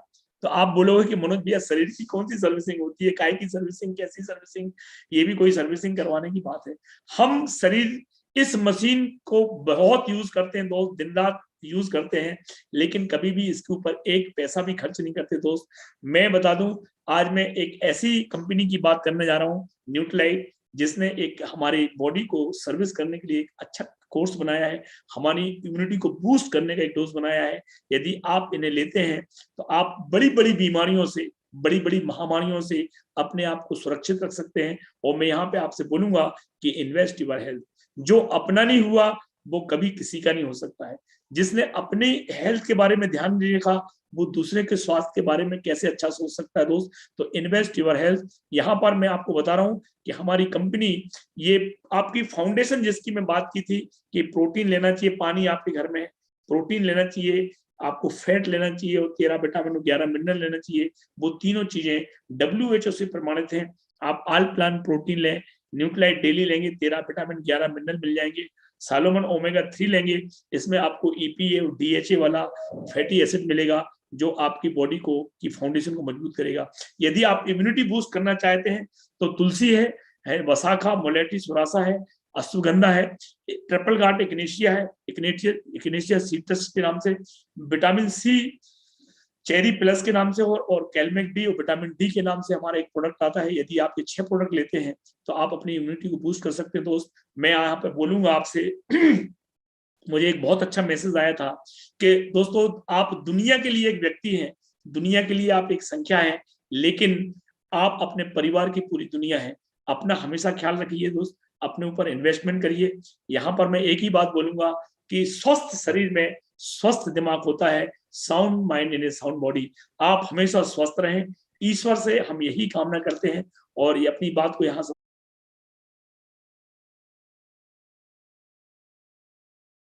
A: तो आप बोलोगे कि मनोज भैया शरीर की कौन सी सर्विसिंग होती है, काय की सर्विसिंग, कैसी सर्विसिंग, ये भी कोई सर्विसिंग करवाने की बात है? हम शरीर इस मशीन को बहुत यूज करते हैं दोस्त, दिन रात यूज करते हैं, लेकिन कभी भी इसके ऊपर एक पैसा भी खर्च नहीं करते दोस्त। मैं बता दूं, आज मैं एक ऐसी कंपनी की बात करने जा रहा हूं, न्यूट्रालाइट, जिसने एक हमारी बॉडी को सर्विस करने के लिए एक अच्छा कोर्स बनाया है, हमारी इम्यूनिटी को बूस्ट करने का एक डोज बनाया है। यदि आप इन्हें लेते हैं तो आप बड़ी बड़ी बीमारियों से बड़ी बड़ी महामारियों से अपने आप को सुरक्षित रख सकते हैं। और मैं यहाँ पे आपसे बोलूंगा कि इन्वेस्ट योर हेल्थ। जो अपना नहीं हुआ वो कभी किसी का नहीं हो सकता है। जिसने अपने हेल्थ के बारे में ध्यान नहीं रखा वो दूसरे के स्वास्थ्य के बारे में कैसे अच्छा सोच सकता है दोस्त। तो इन्वेस्ट योर हेल्थ। यहाँ पर मैं आपको बता रहा हूँ कि हमारी कंपनी, ये आपकी फाउंडेशन जिसकी मैं बात की थी कि प्रोटीन लेना चाहिए, पानी आपके घर में है, प्रोटीन लेना चाहिए, आपको फैट लेना चाहिए और 13 विटामिन और 11 मिनरल लेना चाहिए। वो तीनों चीजें WHO से प्रमाणित हैं। आप आल प्लान प्रोटीन लें, न्यूक्लियाइड डेली लेंगे, 13 विटामिन 11 मिनरल मिल जाएंगे। सालोमन ओमेगा 3 लेंगे, इसमें आपको EPA और DHA वाला फैटी एसिड मिलेगा जो आपकी बॉडी को की फाउंडेशन को मजबूत करेगा। यदि आप इम्यूनिटी बूस्ट करना चाहते हैं तो तुलसी है वसाखा, मोलेटी, सुरासा है, अश्वगंधा है, ट्रिपल गार्ड इग्नेशिया है, इग्नेशिया सीट्रस के नाम से, विटामिन सी चेरी प्लस के नाम से, और कैलमेक डी और विटामिन डी के नाम से हमारा एक प्रोडक्ट आता है। यदि आप ये 6 प्रोडक्ट लेते हैं तो आप अपनी इम्यूनिटी को बूस्ट कर सकते हैं दोस्त। मैं यहाँ पे बोलूंगा आपसे मुझे एक बहुत अच्छा मैसेज आया था कि दोस्तों आप दुनिया के लिए एक व्यक्ति हैं, दुनिया के लिए आप एक संख्या है, लेकिन आप अपने परिवार की पूरी दुनिया है। अपना हमेशा ख्याल रखिए दोस्त, अपने ऊपर इन्वेस्टमेंट करिए। यहाँ पर मैं एक ही बात बोलूंगा कि स्वस्थ शरीर में स्वस्थ दिमाग होता है, sound mind in A sound body. आप हमेशा स्वस्थ रहें, ईश्वर से हम यही कामना करते हैं। और ये अपनी बात को यहाँ